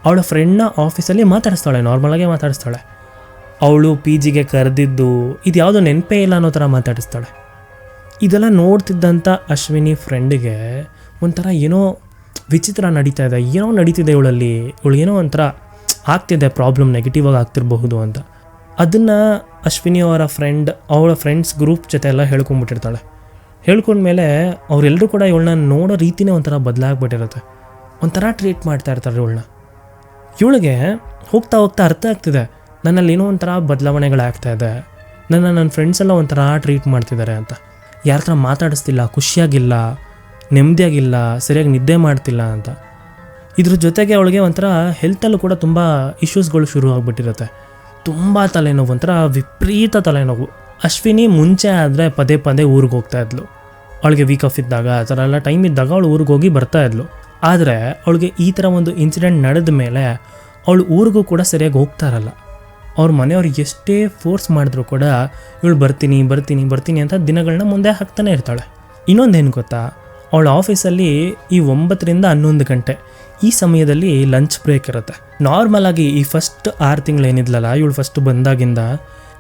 ಅವಳ ಫ್ರೆಂಡ್ನ ಆಫೀಸಲ್ಲಿ ಮಾತಾಡಿಸ್ತಾಳೆ, ನಾರ್ಮಲಾಗೆ ಮಾತಾಡಿಸ್ತಾಳೆ. ಅವಳು ಪಿ ಜಿಗೆ ಕರೆದಿದ್ದು ಇದು ಯಾವುದೋ ನೆನಪೇ ಇಲ್ಲ ಅನ್ನೋ ಥರ ಮಾತಾಡಿಸ್ತಾಳೆ. ಇದೆಲ್ಲ ನೋಡ್ತಿದ್ದಂಥ ಅಶ್ವಿನಿ ಫ್ರೆಂಡಿಗೆ ಒಂಥರ ಏನೋ ವಿಚಿತ್ರ ನಡೀತಾ ಇದೆ, ಏನೋ ನಡೀತಿದೆ ಇವಳಲ್ಲಿ, ಇವಳಿಗೇನೋ ಒಂಥರ ಆಗ್ತಿದೆ, ಪ್ರಾಬ್ಲಮ್ ನೆಗೆಟಿವ್ ಆಗಿ ಆಗ್ತಿರಬಹುದು ಅಂತ. ಅದನ್ನು ಅಶ್ವಿನಿ ಅವರ ಅವಳ ಫ್ರೆಂಡ್ಸ್ ಗ್ರೂಪ್ ಜೊತೆ ಎಲ್ಲ ಹೇಳ್ಕೊಂಬಿಟ್ಟಿರ್ತಾಳೆ. ಹೇಳ್ಕೊಂಡ್ಮೇಲೆ ಅವರೆಲ್ಲರೂ ಕೂಡ ಇವಳನ್ನ ನೋಡೋ ರೀತಿನೇ ಒಂಥರ ಬದಲಾಗ್ಬಿಟ್ಟಿರುತ್ತೆ, ಒಂಥರ ಟ್ರೀಟ್ ಮಾಡ್ತಾ ಇರ್ತಾರೆ ಇವಳನ್ನ. ಇವಳಿಗೆ ಹೋಗ್ತಾ ಹೋಗ್ತಾ ಅರ್ಥ ಆಗ್ತಿದೆ, ನನ್ನಲ್ಲಿ ಏನೋ ಒಂಥರ ಬದಲಾವಣೆಗಳಾಗ್ತಾ ಇದೆ, ನನ್ನ ಫ್ರೆಂಡ್ಸ್ ಎಲ್ಲ ಒಂಥರ ಟ್ರೀಟ್ ಮಾಡ್ತಿದ್ದಾರೆ ಅಂತ. ಯಾರ ಹತ್ರ ಮಾತಾಡಿಸ್ತಿಲ್ಲ, ಖುಷಿಯಾಗಿಲ್ಲ, ನೆಮ್ಮದಿಯಾಗಿಲ್ಲ, ಸರಿಯಾಗಿ ನಿದ್ದೆ ಮಾಡ್ತಿಲ್ಲ ಅಂತ. ಇದ್ರ ಜೊತೆಗೆ ಅವಳಿಗೆ ಒಂಥರ ಹೆಲ್ತಲ್ಲೂ ಕೂಡ ತುಂಬ ಇಶ್ಯೂಸ್ಗಳು ಶುರು ಆಗಿಬಿಟ್ಟಿರುತ್ತೆ. ತುಂಬ ತಲೆನೋವು, ಒಂಥರ ವಿಪರೀತ ತಲೆನೋವು. ಅಶ್ವಿನಿ ಮುಂಚೆ ಆದರೆ ಪದೇ ಪದೇ ಊರಿಗೆ ಹೋಗ್ತಾ ಇದ್ಲು. ಅವಳಿಗೆ ವೀಕ್ ಆಫ್ ಇದ್ದಾಗ, ಆ ಥರ ಎಲ್ಲ ಟೈಮ್ ಇದ್ದಾಗ ಅವಳು ಊರಿಗೆ ಹೋಗಿ ಬರ್ತಾ ಇದ್ಲು. ಆದರೆ ಅವಳಿಗೆ ಈ ಥರ ಒಂದು ಇನ್ಸಿಡೆಂಟ್ ನಡೆದ ಮೇಲೆ ಅವಳು ಊರಿಗೂ ಕೂಡ ಸರಿಯಾಗಿ ಹೋಗ್ತಾ ಇರಲ್ಲ. ಅವ್ರ ಮನೆಯವ್ರು ಎಷ್ಟೇ ಫೋರ್ಸ್ ಮಾಡಿದ್ರು ಕೂಡ ಇವಳು ಬರ್ತೀನಿ ಬರ್ತೀನಿ ಬರ್ತೀನಿ ಅಂತ ದಿನಗಳನ್ನ ಮುಂದೆ ಹಾಕ್ತಾನೆ ಇರ್ತಾಳೆ. ಇನ್ನೊಂದೇನು ಗೊತ್ತಾ, ಅವಳ ಆಫೀಸಲ್ಲಿ ಈ 9ರಿಂದ 11 ಗಂಟೆ ಈ ಸಮಯದಲ್ಲಿ ಲಂಚ್ ಬ್ರೇಕ್ ಇರುತ್ತೆ. ನಾರ್ಮಲಾಗಿ ಈ ಫಸ್ಟ್ 6 ತಿಂಗಳು ಏನಿದ್ಲಲ್ಲ, ಇವಳು ಫಸ್ಟ್ ಬಂದಾಗಿಂದ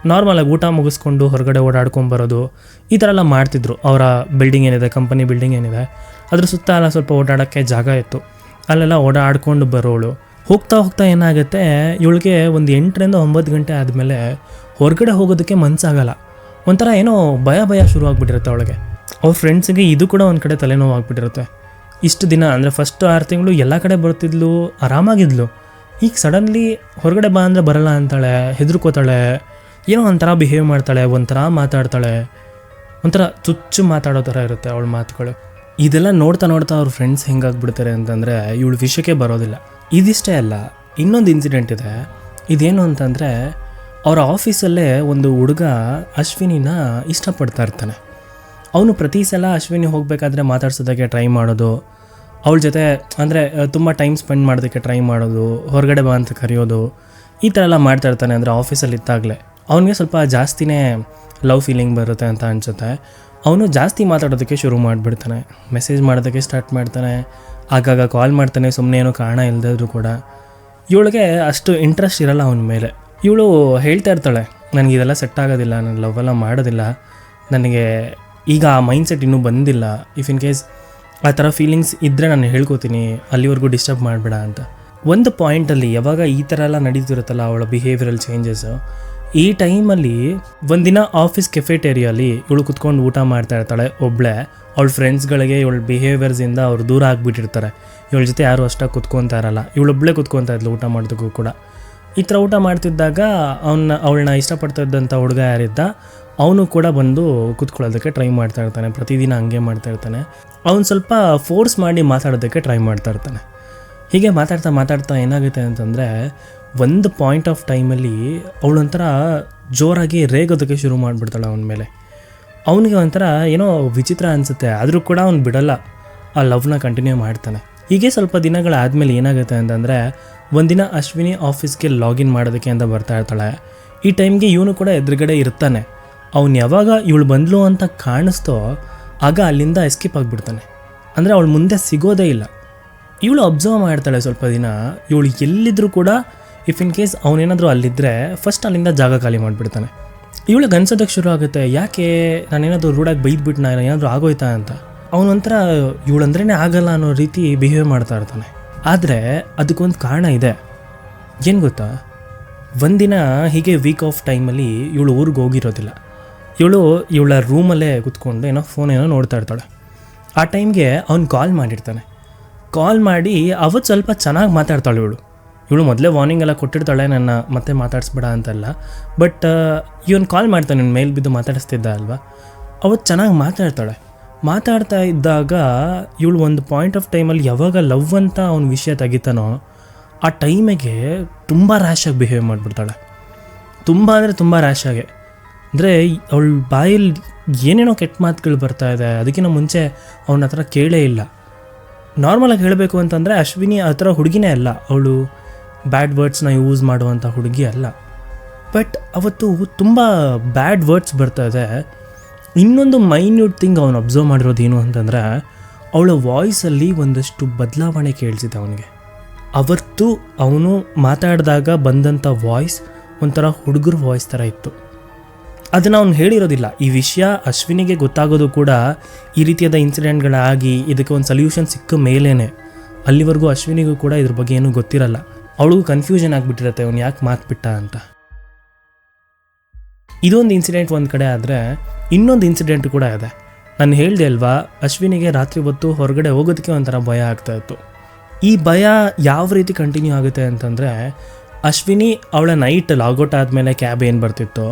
ನಾರ್ಮಲಾಗಿ ಊಟ ಮುಗಿಸ್ಕೊಂಡು ಹೊರಗಡೆ ಓಡಾಡ್ಕೊಂಬರೋದು ಈ ಥರ ಎಲ್ಲ ಮಾಡ್ತಿದ್ರು. ಅವರ ಬಿಲ್ಡಿಂಗ್ ಏನಿದೆ, ಕಂಪನಿ ಬಿಲ್ಡಿಂಗ್ ಏನಿದೆ, ಅದ್ರ ಸುತ್ತ ಎಲ್ಲ ಸ್ವಲ್ಪ ಓಡಾಡೋಕ್ಕೆ ಜಾಗ ಇತ್ತು, ಅಲ್ಲೆಲ್ಲ ಓಡಾಡ್ಕೊಂಡು ಬರೋಳು. ಹೋಗ್ತಾ ಹೋಗ್ತಾ ಏನಾಗುತ್ತೆ, ಇವಳಿಗೆ ಒಂದು 8ರಿಂದ 9 ಗಂಟೆ ಆದಮೇಲೆ ಹೊರಗಡೆ ಹೋಗೋದಕ್ಕೆ ಮನಸ್ಸಾಗಲ್ಲ. ಒಂಥರ ಏನೋ ಭಯ ಶುರು ಆಗಿಬಿಟ್ಟಿರುತ್ತೆ ಅವಳಿಗೆ. ಅವ್ರ ಫ್ರೆಂಡ್ಸಿಗೆ ಇದು ಕೂಡ ಒಂದು ಕಡೆ ತಲೆನೋವು ಆಗಿಬಿಟ್ಟಿರುತ್ತೆ. ಇಷ್ಟು ದಿನ ಅಂದರೆ ಫಸ್ಟ್ 6 ತಿಂಗಳು ಎಲ್ಲ ಕಡೆ ಬರ್ತಿದ್ಲು, ಆರಾಮಾಗಿದ್ಲು. ಈಗ ಸಡನ್ಲಿ ಹೊರಗಡೆ ಬಾ ಅಂದರೆ ಬರಲ್ಲ ಅಂತಾಳೆ, ಹೆದರ್ಕೋತಾಳೆ, ಏನೋ ಒಂಥರ ಬಿಹೇವ್ ಮಾಡ್ತಾಳೆ, ಒಂಥರ ಮಾತಾಡ್ತಾಳೆ, ಒಂಥರ ಚುಚ್ಚು ಮಾತಾಡೋ ಥರ ಇರುತ್ತೆ ಅವಳ ಮಾತುಗಳು. ಇದೆಲ್ಲ ನೋಡ್ತಾ ನೋಡ್ತಾ ಅವ್ರ ಫ್ರೆಂಡ್ಸ್ ಹೆಂಗಾಗ್ಬಿಡ್ತಾರೆ ಅಂತಂದರೆ ಇವಳು ವಿಷಯಕ್ಕೆ ಬರೋದಿಲ್ಲ. ಇದಿಷ್ಟೇ ಅಲ್ಲ, ಇನ್ನೊಂದು ಇನ್ಸಿಡೆಂಟ್ ಇದೆ. ಇದೇನು ಅಂತಂದರೆ, ಅವರ ಆಫೀಸಲ್ಲೇ ಒಂದು ಹುಡುಗ ಅಶ್ವಿನಿನ ಇಷ್ಟಪಡ್ತಾ ಇರ್ತಾನೆ. ಅವನು ಪ್ರತಿ ಸಲ ಅಶ್ವಿನಿ ಹೋಗಬೇಕಾದ್ರೆ ಮಾತಾಡ್ಸೋದಕ್ಕೆ ಟ್ರೈ ಮಾಡೋದು, ಅವಳ ಜೊತೆ ಅಂದರೆ ತುಂಬ ಟೈಮ್ ಸ್ಪೆಂಡ್ ಮಾಡೋದಕ್ಕೆ ಟ್ರೈ ಮಾಡೋದು, ಹೊರಗಡೆ ಬಾ ಅಂತ ಕರೆಯೋದು, ಈ ಥರ ಎಲ್ಲ ಮಾಡ್ತಾ ಇರ್ತಾನೆ. ಅಂದರೆ ಆಫೀಸಲ್ಲಿ ಇದ್ದಾಗಲೇ ಅವನಿಗೆ ಸ್ವಲ್ಪ ಜಾಸ್ತಿನೇ ಲವ್ ಫೀಲಿಂಗ್ ಬರುತ್ತೆ ಅಂತ ಅನಿಸುತ್ತೆ. ಅವನು ಜಾಸ್ತಿ ಮಾತಾಡೋದಕ್ಕೆ ಶುರು ಮಾಡಿಬಿಡ್ತಾನೆ, ಮೆಸೇಜ್ ಮಾಡೋದಕ್ಕೆ ಸ್ಟಾರ್ಟ್ ಮಾಡ್ತಾನೆ, ಆಗಾಗ ಕಾಲ್ ಮಾಡ್ತಾನೆ, ಸುಮ್ಮನೆ ಏನೋ ಕಾರಣ ಇಲ್ಲದಿದ್ರು ಕೂಡ. ಇವಳಿಗೆ ಅಷ್ಟು ಇಂಟ್ರೆಸ್ಟ್ ಇರಲ್ಲ ಅವನ ಮೇಲೆ. ಇವಳು ಹೇಳ್ತಾ ಇರ್ತಾಳೆ, ನನಗೆ ಇದೆಲ್ಲ ಸೆಟ್ ಆಗೋದಿಲ್ಲ, ನಾನು ಲವ್ವೆಲ್ಲ ಮಾಡೋದಿಲ್ಲ, ನನಗೆ ಈಗ ಆ ಮೈಂಡ್ಸೆಟ್ ಇನ್ನೂ ಬಂದಿಲ್ಲ, ಇಫ್ ಇನ್ ಕೇಸ್ ಆ ಥರ ಫೀಲಿಂಗ್ಸ್ ಇದ್ದರೆ ನಾನು ಹೇಳ್ಕೊತೀನಿ, ಅಲ್ಲಿವರೆಗೂ ಡಿಸ್ಟರ್ಬ್ ಮಾಡಬೇಡ ಅಂತ. ಒಂದು ಪಾಯಿಂಟಲ್ಲಿ ಯಾವಾಗ ಈ ಥರ ಎಲ್ಲ ನಡೀತಿರುತ್ತಲ್ಲ ಅವಳ ಬಿಹೇವಿಯರಲ್ ಚೇಂಜಸ್ಸು, ಈ ಟೈಮಲ್ಲಿ ಒಂದಿನ ಆಫೀಸ್ ಕೆಫೆಟೇರಿಯಲ್ಲಿ ಇವಳು ಕುತ್ಕೊಂಡು ಊಟ ಮಾಡ್ತಾ ಇರ್ತಾಳೆ ಒಬ್ಬಳೇ. ಅವಳ ಫ್ರೆಂಡ್ಸ್ಗಳಿಗೆ ಇವಳ ಬಿಹೇವಿಯರ್ಸಿಂದ ಅವ್ರು ದೂರ ಆಗಿಬಿಟ್ಟಿರ್ತಾರೆ, ಇವಳ ಜೊತೆ ಯಾರು ಅಷ್ಟಾಗಿ ಕುತ್ಕೊತಾ ಇರಲ್ಲ. ಇವಳೊಬ್ಬಳೇ ಕುತ್ಕೊತಾ ಇದ್ಲು ಊಟ ಮಾಡೋದಕ್ಕೂ ಕೂಡ. ಈ ಥರ ಊಟ ಮಾಡ್ತಿದ್ದಾಗ ಅವಳನ್ನ ಇಷ್ಟಪಡ್ತಾ ಇದ್ದಂಥ ಹುಡುಗ ಯಾರಿದ್ದ ಅವನು ಕೂಡ ಬಂದು ಕೂತ್ಕೊಳ್ಳೋದಕ್ಕೆ ಟ್ರೈ ಮಾಡ್ತಾ ಇರ್ತಾನೆ. ಪ್ರತಿದಿನ ಹಂಗೆ ಮಾಡ್ತಾ ಇರ್ತಾನೆ. ಅವನು ಸ್ವಲ್ಪ ಫೋರ್ಸ್ ಮಾಡಿ ಮಾತಾಡೋದಕ್ಕೆ ಟ್ರೈ ಮಾಡ್ತಾ ಇರ್ತಾನೆ. ಹೀಗೆ ಮಾತಾಡ್ತಾ ಏನಾಗುತ್ತೆ ಅಂತಂದರೆ, ಒಂದು ಪಾಯಿಂಟ್ ಆಫ್ ಟೈಮಲ್ಲಿ ಅವಳೊಂಥರ ಜೋರಾಗಿ ರೇಗೋದಕ್ಕೆ ಶುರು ಮಾಡಿಬಿಡ್ತಾಳೆ ಅವನ ಮೇಲೆ. ಅವನಿಗೆ ಒಂಥರ ಏನೋ ವಿಚಿತ್ರ ಅನಿಸುತ್ತೆ, ಆದರೂ ಕೂಡ ಅವ್ನು ಬಿಡಲ್ಲ, ಆ ಲವ್ನ ಕಂಟಿನ್ಯೂ ಮಾಡ್ತಾನೆ. ಹೀಗೆ ಸ್ವಲ್ಪ ದಿನಗಳಾದಮೇಲೆ ಏನಾಗುತ್ತೆ ಅಂತಂದರೆ, ಒಂದಿನ ಅಶ್ವಿನಿ ಆಫೀಸ್ಗೆ ಲಾಗಿನ್ ಮಾಡೋದಕ್ಕೆ ಅಂತ ಬರ್ತಾ ಇರ್ತಾಳೆ. ಈ ಟೈಮ್ಗೆ ಇವನು ಕೂಡ ಎದುರುಗಡೆ ಇರ್ತಾನೆ. ಅವ್ನು ಯಾವಾಗ ಇವಳು ಬಂದ್ಲು ಅಂತ ಕಾಣಿಸ್ತೋ ಆಗ ಅಲ್ಲಿಂದ ಎಸ್ಕೇಪ್ ಆಗಿಬಿಡ್ತಾನೆ. ಅಂದರೆ ಅವಳು ಮುಂದೆ ಸಿಗೋದೇ ಇಲ್ಲ. ಇವಳು ಅಬ್ಸರ್ವ್ ಮಾಡ್ತಾಳೆ ಸ್ವಲ್ಪ ದಿನ. ಇವಳು ಎಲ್ಲಿದ್ದರೂ ಕೂಡ ಇಫ್ ಇನ್ ಕೇಸ್ ಅವನೇನಾದರೂ ಅಲ್ಲಿದ್ದರೆ ಫಸ್ಟ್ ಅಲ್ಲಿಂದ ಜಾಗ ಖಾಲಿ ಮಾಡಿಬಿಡ್ತಾನೆ. ಇವಳಿಗೆ ಅನ್ಸೋದಕ್ಕೆ ಶುರು ಆಗುತ್ತೆ, ಯಾಕೆ ನಾನೇನಾದರೂ ರೂಢಾಗಿ ಬೈದ್ಬಿಟ್ನಾ, ಏನಾದರೂ ಆಗೋಯ್ತಾ ಅಂತ. ಅವನೊಂಥರ ಇವಳಂದ್ರೇ ಆಗಲ್ಲ ಅನ್ನೋ ರೀತಿ ಬಿಹೇವ್ ಮಾಡ್ತಾ ಇರ್ತಾನೆ. ಆದರೆ ಅದಕ್ಕೊಂದು ಕಾರಣ ಇದೆ. ಏನು ಗೊತ್ತಾ, ಒಂದಿನ ಹೀಗೆ ವೀಕ್ ಆಫ್ ಟೈಮಲ್ಲಿ ಇವಳು ಊರಿಗೆ ಹೋಗಿರೋದಿಲ್ಲ. ಇವಳ ರೂಮಲ್ಲೇ ಕೂತ್ಕೊಂಡು ಫೋನ್ ನೋಡ್ತಾ ಇರ್ತಾಳೆ. ಆ ಟೈಮ್ಗೆ ಅವ್ನು ಕಾಲ್ ಮಾಡಿರ್ತಾನೆ. ಕಾಲ್ ಮಾಡಿ ಅವತ್ತು ಸ್ವಲ್ಪ ಚೆನ್ನಾಗಿ ಮಾತಾಡ್ತಾಳೆ ಇವಳು ಮೊದಲೇ ವಾರ್ನಿಂಗ್ ಎಲ್ಲ ಕೊಟ್ಟಿರ್ತಾಳೆ, ನನ್ನ ಮತ್ತೆ ಮಾತಾಡಿಸ್ಬೇಡ ಅಂತೆಲ್ಲ. ಬಟ್ ಇವನು ಕಾಲ್ ಮಾಡ್ತಾನೆ, ನನ್ನ ಮೇಲೆ ಬಿದ್ದು ಮಾತಾಡಿಸ್ತಿದ್ದ ಅಲ್ವಾ. ಅವತ್ತು ಚೆನ್ನಾಗಿ ಮಾತಾಡ್ತಾ ಇದ್ದಾಗ ಇವಳು ಒಂದು ಪಾಯಿಂಟ್ ಆಫ್ ಟೈಮಲ್ಲಿ ಯಾವಾಗ ಲವ್ ಅಂತ ಅವನ ವಿಷಯ ತೆಗಿತಾನೋ ಆ ಟೈಮಿಗೆ ತುಂಬ ರ್ಯಾಶಾಗಿ ಬಿಹೇವ್ ಮಾಡಿಬಿಡ್ತಾಳೆ. ತುಂಬ ಅಂದರೆ ತುಂಬ ರ್ಯಾಶಾಗೆ. ಅಂದರೆ ಅವಳ ಬಾಯಲ್ಲಿ ಏನೇನೋ ಕೆಟ್ಟ ಮಾತುಗಳು ಬರ್ತಾಯಿದೆ. ಅದಕ್ಕಿಂತ ಮುಂಚೆ ಅವನ ಹತ್ರ ಕೇಳೇ ಇಲ್ಲ. ನಾರ್ಮಲಾಗಿ ಹೇಳಬೇಕು ಅಂತಂದರೆ ಅಶ್ವಿನಿ ಆ ಥರ ಹುಡುಗಿನೇ ಅಲ್ಲ, ಅವಳು ಬ್ಯಾಡ್ ವರ್ಡ್ಸ್ನ ಯೂಸ್ ಮಾಡುವಂಥ ಹುಡುಗಿ ಅಲ್ಲ. ಬಟ್ ಅವತ್ತು ತುಂಬ ಬ್ಯಾಡ್ ವರ್ಡ್ಸ್ ಬರ್ತಾಯಿದೆ. ಇನ್ನೊಂದು ಮೈನ್ಯೂಟ್ ಥಿಂಗ್ ಅವನು ಅಬ್ಸರ್ವ್ ಮಾಡಿರೋದೇನು ಅಂತಂದರೆ, ಅವಳ ವಾಯ್ಸಲ್ಲಿ ಒಂದಷ್ಟು ಬದಲಾವಣೆ ಕೇಳಿಸಿದೆ ಅವನಿಗೆ. ಅವತ್ತು ಅವನು ಮಾತಾಡಿದಾಗ ಬಂದಂಥ ವಾಯ್ಸ್ ಒಂಥರ ಹುಡುಗರ ವಾಯ್ಸ್ ಥರ ಇತ್ತು. ಅದನ್ನು ಅವ್ನು ಹೇಳಿರೋದಿಲ್ಲ. ಈ ವಿಷಯ ಅಶ್ವಿನಿಗೆ ಗೊತ್ತಾಗೋದು ಕೂಡ ಈ ರೀತಿಯಾದ ಇನ್ಸಿಡೆಂಟ್ಗಳಾಗಿ ಇದಕ್ಕೆ ಒಂದು ಸೊಲ್ಯೂಷನ್ ಸಿಕ್ಕ ಮೇಲೇ. ಅಲ್ಲಿವರೆಗೂ ಅಶ್ವಿನಿಗೂ ಕೂಡ ಇದ್ರ ಬಗ್ಗೆ ಏನೂ ಗೊತ್ತಿರಲ್ಲ. ಅವಳಿಗೂ ಕನ್ಫ್ಯೂಷನ್ ಆಗಿಬಿಟ್ಟಿರುತ್ತೆ, ಅವನು ಯಾಕೆ ಮಾತ್ಬಿಟ್ಟ ಅಂತ. ಇದೊಂದು ಇನ್ಸಿಡೆಂಟ್ ಒಂದು ಕಡೆ ಆದರೆ, ಇನ್ನೊಂದು ಇನ್ಸಿಡೆಂಟ್ ಕೂಡ ಇದೆ. ನಾನು ಹೇಳಿದೆ ಅಲ್ವಾ, ಅಶ್ವಿನಿಗೆ ರಾತ್ರಿ ಹೊತ್ತು ಹೊರಗಡೆ ಹೋಗೋದಕ್ಕೆ ಒಂಥರ ಭಯ ಆಗ್ತಾಯಿತ್ತು. ಈ ಭಯ ಯಾವ ರೀತಿ ಕಂಟಿನ್ಯೂ ಆಗುತ್ತೆ ಅಂತಂದರೆ, ಅಶ್ವಿನಿ ಅವಳ ನೈಟ್ ಲಾಗೌಟ್ ಆದಮೇಲೆ ಕ್ಯಾಬ್ ಏನು ಬರ್ತಿತ್ತೋ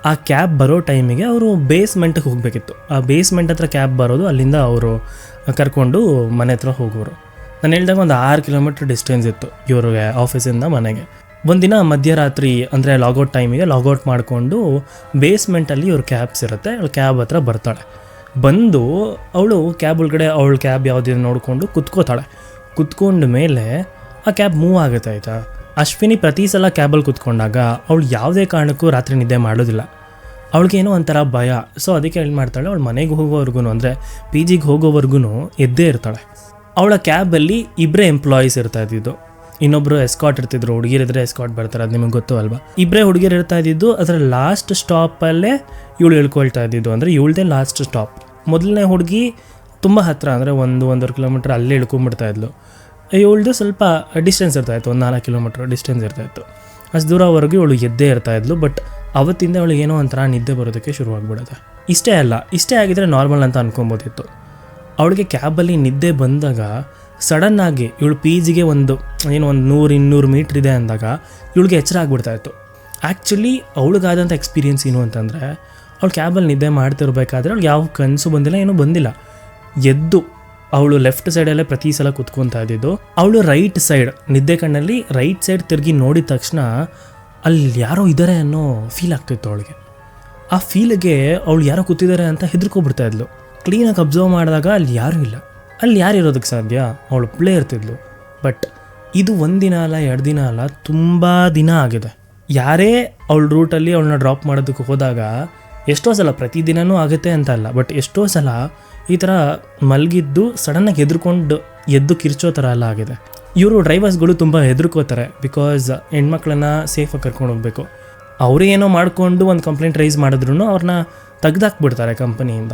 ಆ ಕ್ಯಾಬ್ ಬರೋ ಟೈಮಿಗೆ ಅವರು ಬೇಸ್ಮೆಂಟಿಗೆ ಹೋಗಬೇಕಿತ್ತು. ಆ ಬೇಸ್ಮೆಂಟ್ ಹತ್ರ ಕ್ಯಾಬ್ ಬರೋದು, ಅಲ್ಲಿಂದ ಅವರು ಕರ್ಕೊಂಡು ಮನೆ ಹತ್ರ ಹೋಗೋರು. ನಾನು ಹೇಳಿದಾಗ ಒಂದು 6 ಕಿಲೋಮೀಟ್ರ್ ಡಿಸ್ಟೆನ್ಸ್ ಇತ್ತು ಇವ್ರಿಗೆ ಆಫೀಸಿಂದ ಮನೆಗೆ. ಒಂದಿನ ಮಧ್ಯರಾತ್ರಿ ಅಂದರೆ ಲಾಗೌಟ್ ಟೈಮಿಗೆ ಲಾಗೌಟ್ ಮಾಡಿಕೊಂಡು ಬೇಸ್ಮೆಂಟಲ್ಲಿ ಇವ್ರ ಕ್ಯಾಬ್ಸ್ ಇರುತ್ತೆ, ಅವಳು ಕ್ಯಾಬ್ ಹತ್ರ ಬರ್ತಾಳೆ. ಬಂದು ಅವಳು ಕ್ಯಾಬ್ ಒಳಗಡೆ ಅವಳ ಕ್ಯಾಬ್ ಯಾವುದಿದೆ ನೋಡಿಕೊಂಡು ಕುತ್ಕೊಂಡ ಮೇಲೆ ಆ ಕ್ಯಾಬ್ ಮೂವ್ ಆಗುತ್ತೆ. ಆಯಿತಾ, ಅಶ್ವಿನಿ ಪ್ರತಿ ಸಲ ಕ್ಯಾಬಲ್ಲಿ ಕುತ್ಕೊಂಡಾಗ ಅವಳು ಯಾವುದೇ ಕಾರಣಕ್ಕೂ ರಾತ್ರಿ ನಿದ್ದೆ ಮಾಡೋದಿಲ್ಲ. ಅವಳಿಗೇನೋ ಒಂಥರ ಭಯ. ಸೊ ಅದಕ್ಕೆ ಏನು ಮಾಡ್ತಾಳೆ, ಅವಳು ಮನೆಗೆ ಹೋಗೋವರೆಗೂ ಅಂದರೆ ಪಿ ಜಿಗೆ ಹೋಗೋವರೆಗೂ ಎದ್ದೇ ಇರ್ತಾಳೆ. ಅವಳ ಕ್ಯಾಬಲ್ಲಿ 2 ಎಂಪ್ಲಾಯೀಸ್ ಇರ್ತಾ ಇದ್ದಿದ್ದು, ಇನ್ನೊಬ್ಬರು ಎಸ್ಕಾಟ್ ಇರ್ತಿದ್ರು. ಹುಡುಗಿರಿದ್ರೆ ಎಸ್ಕಾಟ್ ಬರ್ತಾರೆ, ಅದು ನಿಮಗೆ ಗೊತ್ತು ಅಲ್ವಾ. 2 ಹುಡುಗಿರು ಇರ್ತಾ ಇದ್ದಿದ್ದು. ಅದರ ಲಾಸ್ಟ್ ಸ್ಟಾಪಲ್ಲೇ ಇವಳು ಇಳ್ಕೊಳ್ತಾ ಇದ್ದಿದ್ದು, ಅಂದರೆ ಇವಳದೇ ಲಾಸ್ಟ್ ಸ್ಟಾಪ್. ಮೊದಲನೇ ಹುಡುಗಿ ತುಂಬ ಹತ್ತಿರ, ಅಂದರೆ 1-1.5 ಕಿಲೋಮೀಟ್ರ್ ಅಲ್ಲೇ ಇಳ್ಕೊಂಬಿಡ್ತಾ ಇದ್ಲು. ಇವಳದು ಸ್ವಲ್ಪ ಡಿಸ್ಟೆನ್ಸ್ ಇರ್ತಾಯಿತ್ತು, 1 4 ಕಿಲೋಮೀಟ್ರ್ ಡಿಸ್ಟೆನ್ಸ್ ಇರ್ತಾಯಿತ್ತು. ಅಷ್ಟು ದೂರವರೆಗೂ ಇವಳು ಎದ್ದೇ ಇರ್ತಾಯಿದ್ಲು. ಬಟ್ ಅವತ್ತಿಂದ ಅವಳಿಗೆ ಏನೋ ಒಂಥರ ನಿದ್ದೆ ಬರೋದಕ್ಕೆ ಶುರುವಾಗ್ಬಿಡುತ್ತೆ. ಇಷ್ಟೇ ಆಗಿದ್ರೆ ನಾರ್ಮಲ್ ಅಂತ ಅನ್ಕೊಬೋದಿತ್ತು. ಅವಳಿಗೆ ಕ್ಯಾಬಲ್ಲಿ ನಿದ್ದೆ ಬಂದಾಗ ಸಡನ್ನಾಗಿ ಇವಳು ಪಿ ಜಿಗೆ ಒಂದು 100-200 ಮೀಟ್ರ್ ಇದೆ ಅಂದಾಗ ಇವಳಿಗೆ ಎಚ್ಚರ ಆಗ್ಬಿಡ್ತಾಯಿತ್ತು. ಆ್ಯಕ್ಚುಲಿ ಅವಳಿಗಾದಂಥ ಎಕ್ಸ್ಪೀರಿಯೆನ್ಸ್ ಏನು ಅಂತಂದರೆ, ಅವಳು ಕ್ಯಾಬಲ್ಲಿ ನಿದ್ದೆ ಮಾಡ್ತಿರ್ಬೇಕಾದ್ರೆ ಅವಳಿಗೆ ಯಾವ ಕನಸು ಬಂದಿಲ್ಲ, ಏನೂ ಬಂದಿಲ್ಲ. ಎದ್ದು ಅವಳು ಲೆಫ್ಟ್ ಸೈಡಲ್ಲೇ ಪ್ರತಿ ಸಲ ಕುತ್ಕೊತಾ ಇದ್ದಿದ್ದು. ಅವಳು ರೈಟ್ ಸೈಡ್ ನಿದ್ದೆ ಕಣ್ಣಲ್ಲಿ ರೈಟ್ ಸೈಡ್ ತಿರುಗಿ ನೋಡಿದ ತಕ್ಷಣ ಅಲ್ಲಿ ಯಾರೋ ಇದ್ದಾರೆ ಅನ್ನೋ ಫೀಲ್ ಆಗ್ತಿತ್ತು ಅವಳಿಗೆ. ಆ ಫೀಲಿಗೆ ಅವಳು ಯಾರೋ ಕೂತಿದ್ದಾರೆ ಅಂತ ಹೆದರ್ಕೊಬಿಡ್ತಾ ಇದ್ಲು. ಕ್ಲೀನಾಗಿ ಅಬ್ಸರ್ವ್ ಮಾಡಿದಾಗ ಅಲ್ಲಿ ಯಾರೂ ಇಲ್ಲ. ಅಲ್ಲಿ ಯಾರು ಇರೋದಕ್ಕೆ ಸಾಧ್ಯ, ಅವಳು ಒಬ್ಬಳೇ ಇರ್ತಿದ್ಲು. ಬಟ್ ಇದು 1 ದಿನ ಅಲ್ಲ, 2 ದಿನ ಅಲ್ಲ, ತುಂಬ ದಿನ ಆಗಿದೆ. ಯಾರೇ ಅವಳ ರೂಟಲ್ಲಿ ಅವಳನ್ನ ಡ್ರಾಪ್ ಮಾಡೋದಕ್ಕೆ ಹೋದಾಗ ಎಷ್ಟೋ ಸಲ, ಪ್ರತಿದಿನವೂ ಆಗುತ್ತೆ ಅಂತ ಅಲ್ಲ, ಬಟ್ ಎಷ್ಟೋ ಸಲ ಈ ಥರ ಮಲಗಿದ್ದು ಸಡನ್ನಾಗಿ ಎದ್ದು ಕಿರ್ಚೋ ಥರ ಎಲ್ಲ ಆಗಿದೆ. ಇವರು ಡ್ರೈವರ್ಸ್ಗಳು ತುಂಬ ಹೆದರ್ಕೋತಾರೆ, ಬಿಕಾಸ್ ಹೆಣ್ಮಕ್ಳನ್ನ ಸೇಫಾಗಿ ಕರ್ಕೊಂಡು ಹೋಗಬೇಕು. ಅವರೇ ಏನೋ ಮಾಡಿಕೊಂಡು ಒಂದು ಕಂಪ್ಲೇಂಟ್ ರೈಸ್ ಮಾಡಿದ್ರು ಅವ್ರನ್ನ ತೆಗ್ದಾಕ್ಬಿಡ್ತಾರೆ ಕಂಪನಿಯಿಂದ.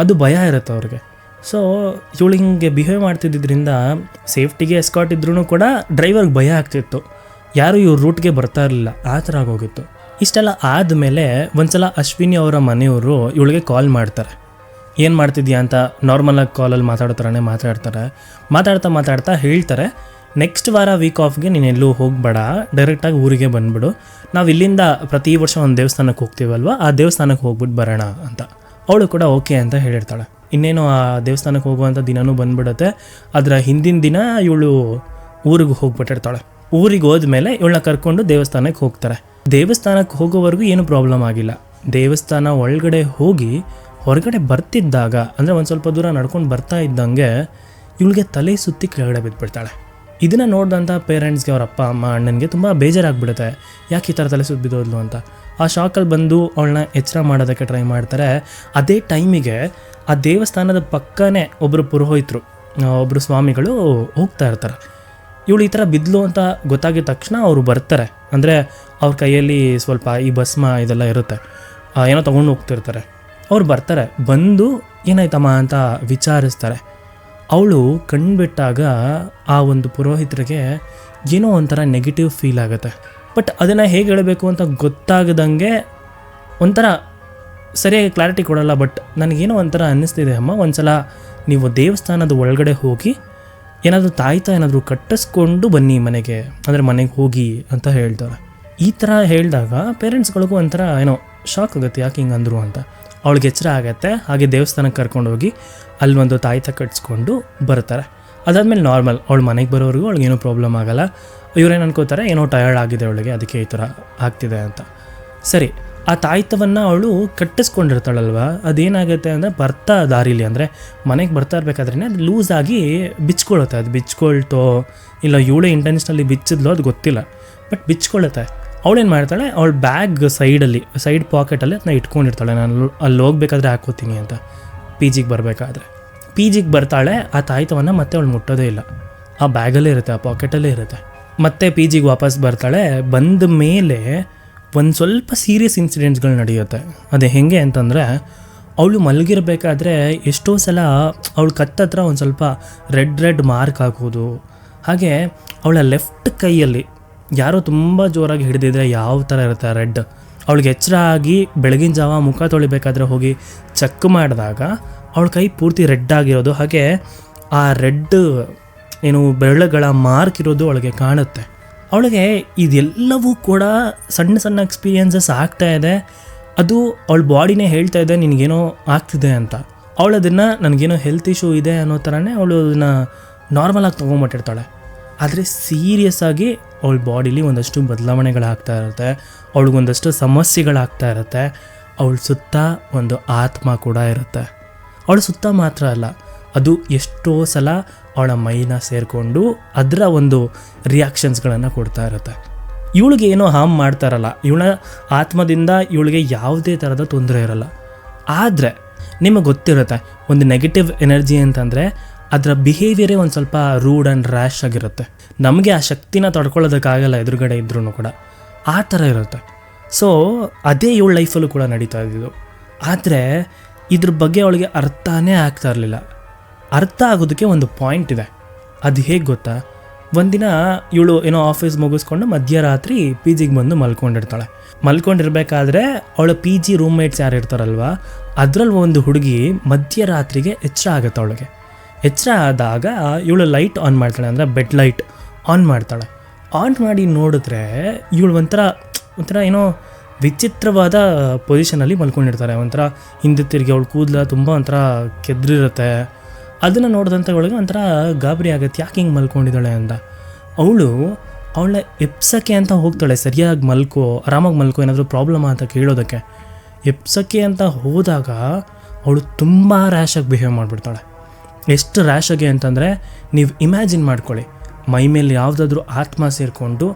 ಅದು ಭಯ ಇರುತ್ತೆ ಅವ್ರಿಗೆ. ಸೊ ಇವಳು ಹಿಂಗೆ ಬಿಹೇವ್ ಮಾಡ್ತಿದ್ದರಿಂದ ಸೇಫ್ಟಿಗೆ ಎಸ್ಕಾಟ್ ಇದ್ರೂ ಕೂಡ ಡ್ರೈವರ್ಗೆ ಭಯ ಆಗ್ತಿತ್ತು, ಯಾರು ಇವ್ರ ರೂಟ್ಗೆ ಬರ್ತಾ ಇರಲಿಲ್ಲ, ಆ ಥರ ಆಗೋಗಿತ್ತು. ಇಷ್ಟೆಲ್ಲ ಆದಮೇಲೆ ಒಂದ್ಸಲ ಅಶ್ವಿನಿ ಅವರ ಮನೆಯವರು ಇವಳಿಗೆ ಕಾಲ್ ಮಾಡ್ತಾರೆ. ಏನು ಮಾಡ್ತಿದ್ಯಾ ಅಂತ ನಾರ್ಮಲಾಗಿ ಕಾಲಲ್ಲಿ ಮಾತಾಡೋ ಥರನೇ ಮಾತಾಡ್ತಾ ಹೇಳ್ತಾರೆ, ನೆಕ್ಸ್ಟ್ ವಾರ ವೀಕ್ ಆಫ್ಗೆ ನೀನು ಎಲ್ಲೂ ಹೋಗಬೇಡ, ಡೈರೆಕ್ಟಾಗಿ ಊರಿಗೆ ಬಂದುಬಿಡು, ನಾವು ಇಲ್ಲಿಂದ ಪ್ರತಿ ವರ್ಷ ಒಂದು ದೇವಸ್ಥಾನಕ್ಕೆ ಹೋಗ್ತೀವಲ್ವ, ಆ ದೇವಸ್ಥಾನಕ್ಕೆ ಹೋಗ್ಬಿಟ್ಟು ಬರೋಣ ಅಂತ. ಅವಳು ಕೂಡ ಓಕೆ ಅಂತ ಹೇಳಿರ್ತಾಳೆ. ಇನ್ನೇನು ಆ ದೇವಸ್ಥಾನಕ್ಕೆ ಹೋಗುವಂಥ ದಿನವೂ ಬಂದುಬಿಡುತ್ತೆ. ಅದರ ಹಿಂದಿನ ದಿನ ಇವಳು ಊರಿಗೆ ಹೋಗ್ಬಿಟ್ಟಿರ್ತಾಳೆ. ಊರಿಗೆ ಹೋದ್ಮೇಲೆ ಇವಳನ್ನ ಕರ್ಕೊಂಡು ದೇವಸ್ಥಾನಕ್ಕೆ ಹೋಗ್ತಾರೆ. ದೇವಸ್ಥಾನಕ್ಕೆ ಹೋಗೋವರೆಗೂ ಏನೂ ಪ್ರಾಬ್ಲಮ್ ಆಗಿಲ್ಲ. ದೇವಸ್ಥಾನ ಒಳಗಡೆ ಹೋಗಿ ಹೊರಗಡೆ ಬರ್ತಿದ್ದಾಗ, ಅಂದರೆ ಒಂದು ಸ್ವಲ್ಪ ದೂರ ನಡ್ಕೊಂಡು ಬರ್ತಾ ಇದ್ದಂಗೆ ಇವಳಿಗೆ ತಲೆ ಸುತ್ತಿ ಕೆಳಗಡೆ ಬಿದ್ದುಬಿಡ್ತಾಳೆ. ಇದನ್ನು ನೋಡಿದಂಥ ಪೇರೆಂಟ್ಸ್ಗೆ, ಅವ್ರ ಅಪ್ಪ ಅಮ್ಮ ಅಣ್ಣನಿಗೆ ತುಂಬ ಬೇಜಾರಾಗ್ಬಿಡುತ್ತೆ, ಯಾಕೆ ಈ ಥರ ತಲೆ ಸುತ್ತ ಬಿದ್ದೋದ್ಲು ಅಂತ. ಆ ಶಾಕಲ್ಲಿ ಬಂದು ಅವಳನ್ನ ಎಚ್ಚರ ಮಾಡೋದಕ್ಕೆ ಟ್ರೈ ಮಾಡ್ತಾರೆ. ಅದೇ ಟೈಮಿಗೆ ಆ ದೇವಸ್ಥಾನದ ಪಕ್ಕನೇ ಒಬ್ಬರು ಪುರೋಹಿತರು, ಒಬ್ಬರು ಸ್ವಾಮಿಗಳು ಹೋಗ್ತಾ ಇರ್ತಾರೆ. ಇವಳು ಈ ಥರ ಬಿದ್ಲು ಅಂತ ಗೊತ್ತಾಗಿದ ತಕ್ಷಣ ಅವರು ಬರ್ತಾರೆ. ಅಂದರೆ ಅವ್ರ ಕೈಯಲ್ಲಿ ಸ್ವಲ್ಪ ಈ ಭಸ್ಮ ಇದೆಲ್ಲ ಇರುತ್ತೆ, ಏನೋ ತೊಗೊಂಡು ಹೋಗ್ತಿರ್ತಾರೆ. ಅವ್ರು ಬರ್ತಾರೆ, ಬಂದು ಏನಾಯ್ತಮ್ಮ ಅಂತ ವಿಚಾರಿಸ್ತಾರೆ. ಅವಳು ಕಣ್ಬಿಟ್ಟಾಗ ಆ ಒಂದು ಪುರೋಹಿತರಿಗೆ ಏನೋ ಒಂಥರ ನೆಗೆಟಿವ್ ಫೀಲ್ ಆಗುತ್ತೆ. ಬಟ್ ಅದನ್ನು ಹೇಗೆ ಹೇಳಬೇಕು ಅಂತ ಗೊತ್ತಾಗದಂಗೆ ಒಂಥರ ಸರಿಯಾಗಿ ಕ್ಲಾರಿಟಿ ಕೊಡಲ್ಲ. ಬಟ್ ನನಗೇನೋ ಒಂಥರ ಅನ್ನಿಸ್ತಿದೆ, ಅಮ್ಮ ಒಂದ್ಸಲ ನೀವು ದೇವಸ್ಥಾನದ ಒಳಗಡೆ ಹೋಗಿ ಏನಾದರೂ ತಾಯ್ತಾ ಏನಾದರೂ ಕಟ್ಟಿಸ್ಕೊಂಡು ಬನ್ನಿ ಮನೆಗೆ, ಅಂದರೆ ಮನೆಗೆ ಹೋಗಿ ಅಂತ ಹೇಳ್ತಾರೆ. ಈ ಥರ ಹೇಳಿದಾಗ ಪೇರೆಂಟ್ಸ್ಗಳಿಗೂ ಒಂಥರ ಏನೋ ಶಾಕ್ ಆಗುತ್ತೆ, ಯಾಕೆ ಹಿಂಗೆ ಅಂದರು ಅಂತ. ಅವಳಿಗೆ ಎಚ್ಚರ ಆಗುತ್ತೆ. ಹಾಗೆ ದೇವಸ್ಥಾನಕ್ಕೆ ಕರ್ಕೊಂಡೋಗಿ ಅಲ್ಲಿ ಒಂದು ತಾಯ್ತ ಕಟ್ಸ್ಕೊಂಡು ಬರ್ತಾರೆ. ಅದಾದಮೇಲೆ ನಾರ್ಮಲ್ ಅವಳು ಮನೆಗೆ ಬರೋವರೆಗೂ ಅವಳಿಗೇನೂ ಪ್ರಾಬ್ಲಮ್ ಆಗೋಲ್ಲ. ಇವರೇನು ಅನ್ಕೋತಾರೆ, ಏನೋ ಟಯರ್ಡ್ ಆಗಿದೆ ಅವಳಿಗೆ, ಅದಕ್ಕೆ ಈ ಥರ ಆಗ್ತಿದೆ ಅಂತ. ಸರಿ, ಆ ತಾಯ್ತವನ್ನು ಅವಳು ಕಟ್ಟಿಸ್ಕೊಂಡಿರ್ತಾಳಲ್ವ, ಅದೇನಾಗುತ್ತೆ ಅಂದರೆ ಬರ್ತಾ ದಾರಿಲಿ, ಅಂದರೆ ಮನೆಗೆ ಬರ್ತಾ ಇರಬೇಕಾದ್ರೇ ಅದು ಲೂಸಾಗಿ ಬಿಚ್ಕೊಳ್ಳುತ್ತೆ. ಅದು ಬಿಚ್ಕೊಳ್ತೋ ಇಲ್ಲ ಇವಳೇ ಇಂಟೆನ್ಷನಲ್ಲಿ ಬಿಚ್ಚಿದ್ಲೋ ಅದು ಗೊತ್ತಿಲ್ಲ, ಬಟ್ ಬಿಚ್ಕೊಳ್ಳುತ್ತೆ. ಅವಳೇನು ಮಾಡ್ತಾಳೆ, ಅವಳ ಬ್ಯಾಗ್ ಸೈಡ್ ಪಾಕೆಟಲ್ಲಿ ಅದನ್ನ ಇಟ್ಕೊಂಡಿರ್ತಾಳೆ, ನಾನು ಅಲ್ಲಿ ಹೋಗ್ಬೇಕಾದ್ರೆ ಹಾಕೋತೀನಿ ಅಂತ. ಪಿ ಜಿಗೆ ಬರ್ತಾಳೆ, ಆ ತಾಯ್ತವನ್ನು ಮತ್ತೆ ಅವಳು ಮುಟ್ಟೋದೇ ಇಲ್ಲ, ಆ ಬ್ಯಾಗಲ್ಲೇ ಇರುತ್ತೆ, ಆ ಪಾಕೆಟಲ್ಲೇ ಇರುತ್ತೆ. ಮತ್ತೆ ಪಿ ಜಿಗೆ ವಾಪಸ್ ಬರ್ತಾಳೆ. ಬಂದ ಮೇಲೆ ಒಂದು ಸ್ವಲ್ಪ ಸೀರಿಯಸ್ ಇನ್ಸಿಡೆಂಟ್ಸ್ಗಳು ನಡೆಯುತ್ತೆ. ಅದೇ ಹೇಗೆ ಅಂತಂದರೆ, ಅವಳು ಮಲಗಿರಬೇಕಾದ್ರೆ ಎಷ್ಟೋ ಸಲ ಅವಳು ಕತ್ತತ್ರ ಒಂದು ಸ್ವಲ್ಪ ರೆಡ್ ಮಾರ್ಕ್ ಹಾಕೋದು. ಹಾಗೆ ಅವಳ ಲೆಫ್ಟ್ ಕೈಯಲ್ಲಿ ಯಾರೋ ತುಂಬ ಜೋರಾಗಿ ಹಿಡಿದಿದ್ರೆ ಯಾವ ಥರ ಇರುತ್ತೆ ರೆಡ್, ಅವಳಿಗೆ ಎಚ್ಚರ ಆಗಿ ಬೆಳಗಿನ ಜಾವ ಮುಖ ತೊಳಿಬೇಕಾದ್ರೆ ಹೋಗಿ ಚೆಕ್ ಮಾಡಿದಾಗ ಅವಳ ಕೈ ಪೂರ್ತಿ ರೆಡ್ ಆಗಿರೋದು, ಹಾಗೆ ಆ ರೆಡ್ ಏನು ಬೆರಳುಗಳ ಮಾರ್ಕ್ ಇರೋದು ಅವಳಿಗೆ ಕಾಣುತ್ತೆ. ಅವಳಿಗೆ ಇದೆಲ್ಲವೂ ಕೂಡ ಸಣ್ಣ ಸಣ್ಣ ಎಕ್ಸ್ಪೀರಿಯನ್ಸಸ್ ಆಗ್ತಾ ಇದೆ. ಅದು ಅವಳ ಬಾಡಿನೇ ಹೇಳ್ತಾ ಇದೆ ನಿನಗೇನೋ ಆಗ್ತಿದೆ ಅಂತ. ಅವಳು ಅದನ್ನು ನನಗೇನೋ ಹೆಲ್ತ್ ಇಶ್ಯೂ ಇದೆ ಅನ್ನೋ ಥರನೇ ಅವಳು ಅದನ್ನು ನಾರ್ಮಲಾಗಿ ತೊಗೊಂಬಿಟ್ಟಿರ್ತಾಳೆ. ಆದರೆ ಸೀರಿಯಸ್ ಆಗಿ ಅವಳ ಬಾಡಿಲಿ ಒಂದಷ್ಟು ಬದಲಾವಣೆಗಳಾಗ್ತಾ ಇರುತ್ತೆ, ಅವಳಿಗೊಂದಷ್ಟು ಸಮಸ್ಯೆಗಳಾಗ್ತಾ ಇರುತ್ತೆ. ಅವಳ ಸುತ್ತ ಒಂದು ಆತ್ಮ ಕೂಡ ಇರುತ್ತೆ. ಅವಳ ಸುತ್ತ ಮಾತ್ರ ಅಲ್ಲ, ಅದು ಎಷ್ಟೋ ಸಲ ಅವಳ ಮೈನ ಸೇರಿಕೊಂಡು ಅದರ ಒಂದು ರಿಯಾಕ್ಷನ್ಸ್ಗಳನ್ನು ಕೊಡ್ತಾ ಇರುತ್ತೆ. ಇವಳಿಗೆ ಏನೋ ಹಾರ್ಮ್ ಮಾಡ್ತಾರಲ್ಲ, ಇವಳ ಆತ್ಮದಿಂದ ಇವಳಿಗೆ ಯಾವುದೇ ಥರದ ತೊಂದರೆ ಇರಲ್ಲ. ಆದರೆ ನಿಮಗೆ ಗೊತ್ತಿರುತ್ತೆ, ಒಂದು ನೆಗೆಟಿವ್ ಎನರ್ಜಿ ಅಂತಂದರೆ ಅದರ ಬಿಹೇವಿಯರೇ ಒಂದು ಸ್ವಲ್ಪ ರೂಡ್ ಆ್ಯಂಡ್ ರ್ಯಾಶ್ ಆಗಿರುತ್ತೆ. ನಮಗೆ ಆ ಶಕ್ತಿನ ತಡ್ಕೊಳ್ಳೋದಕ್ಕಾಗಲ್ಲ ಎದುರುಗಡೆ ಇದ್ರೂ ಕೂಡ, ಆ ಥರ ಇರುತ್ತೆ. ಸೊ ಅದೇ ಇವಳ ಲೈಫಲ್ಲೂ ಕೂಡ ನಡೀತಾ ಇದ್ದಿದ್ದು. ಆದರೆ ಇದ್ರ ಬಗ್ಗೆ ಅವಳಿಗೆ ಅರ್ಥನೇ ಆಗ್ತಾ ಇರಲಿಲ್ಲ. ಅರ್ಥ ಆಗೋದಕ್ಕೆ ಒಂದು ಪಾಯಿಂಟ್ ಇದೆ. ಅದು ಹೇಗೆ ಗೊತ್ತಾ, ಒಂದಿನ ಇವಳು ಏನೋ ಆಫೀಸ್ ಮುಗಿಸ್ಕೊಂಡು ಮಧ್ಯರಾತ್ರಿ ಪಿ ಜಿಗೆ ಬಂದು ಮಲ್ಕೊಂಡಿರ್ಬೇಕಾದ್ರೆ ಅವಳ ಪಿ ಜಿ ರೂಮ್ಮೇಟ್ಸ್ ಯಾರು ಇರ್ತಾರಲ್ವ, ಅದರಲ್ಲಿ ಒಂದು ಹುಡುಗಿ ಮಧ್ಯರಾತ್ರಿಗೆ ಎಚ್ಚರ ಆಗುತ್ತೆ. ಅವಳಿಗೆ ಎಚ್ಚರ ಆದಾಗ ಇವಳು ಲೈಟ್ ಆನ್ ಮಾಡ್ತಾಳೆ, ಅಂದರೆ ಬೆಡ್ ಲೈಟ್ ಆನ್ ಮಾಡ್ತಾಳೆ. ಆನ್ ಮಾಡಿ ನೋಡಿದ್ರೆ ಇವಳು ಒಂಥರ ಏನೋ ವಿಚಿತ್ರವಾದ ಪೊಸಿಷನಲ್ಲಿ ಮಲ್ಕೊಂಡಿರ್ತಾರೆ. ಒಂಥರ ಹಿಂದೆ ತಿರುಗಿ ಅವಳು ಕೂದಲ ತುಂಬ ಒಂಥರ ಕೆದ್ರಿರುತ್ತೆ. ಅದನ್ನು ನೋಡಿದಂಥ ಅವಳಿಗೆ ಒಂಥರ ಗಾಬರಿ ಆಗುತ್ತೆ, ಯಾಕೆ ಹಿಂಗೆ ಮಲ್ಕೊಂಡಿದ್ದಾಳೆ ಅಂತ. ಅವಳ ಎಪ್ಸಕ್ಕೆ ಅಂತ ಹೋಗ್ತಾಳೆ, ಸರಿಯಾಗಿ ಆರಾಮಾಗಿ ಮಲ್ಕೋ, ಏನಾದರೂ ಪ್ರಾಬ್ಲಮ್ ಅಂತ ಕೇಳೋದಕ್ಕೆ. ಎಪ್ಸಕ್ಕೆ ಅಂತ ಹೋದಾಗ ಅವಳು ತುಂಬ ರ್ಯಾಶಾಗಿ ಬಿಹೇವ್ ಮಾಡಿಬಿಡ್ತಾಳೆ. ಎಷ್ಟು ರ್ಯಾಶಾಗಿ ಅಂತಂದರೆ, ನೀವು ಇಮ್ಯಾಜಿನ್ ಮಾಡ್ಕೊಳ್ಳಿ, ಮೈ ಮೇಲೆ ಯಾವುದಾದ್ರೂ ಆತ್ಮ ಸೇರಿಕೊಂಡು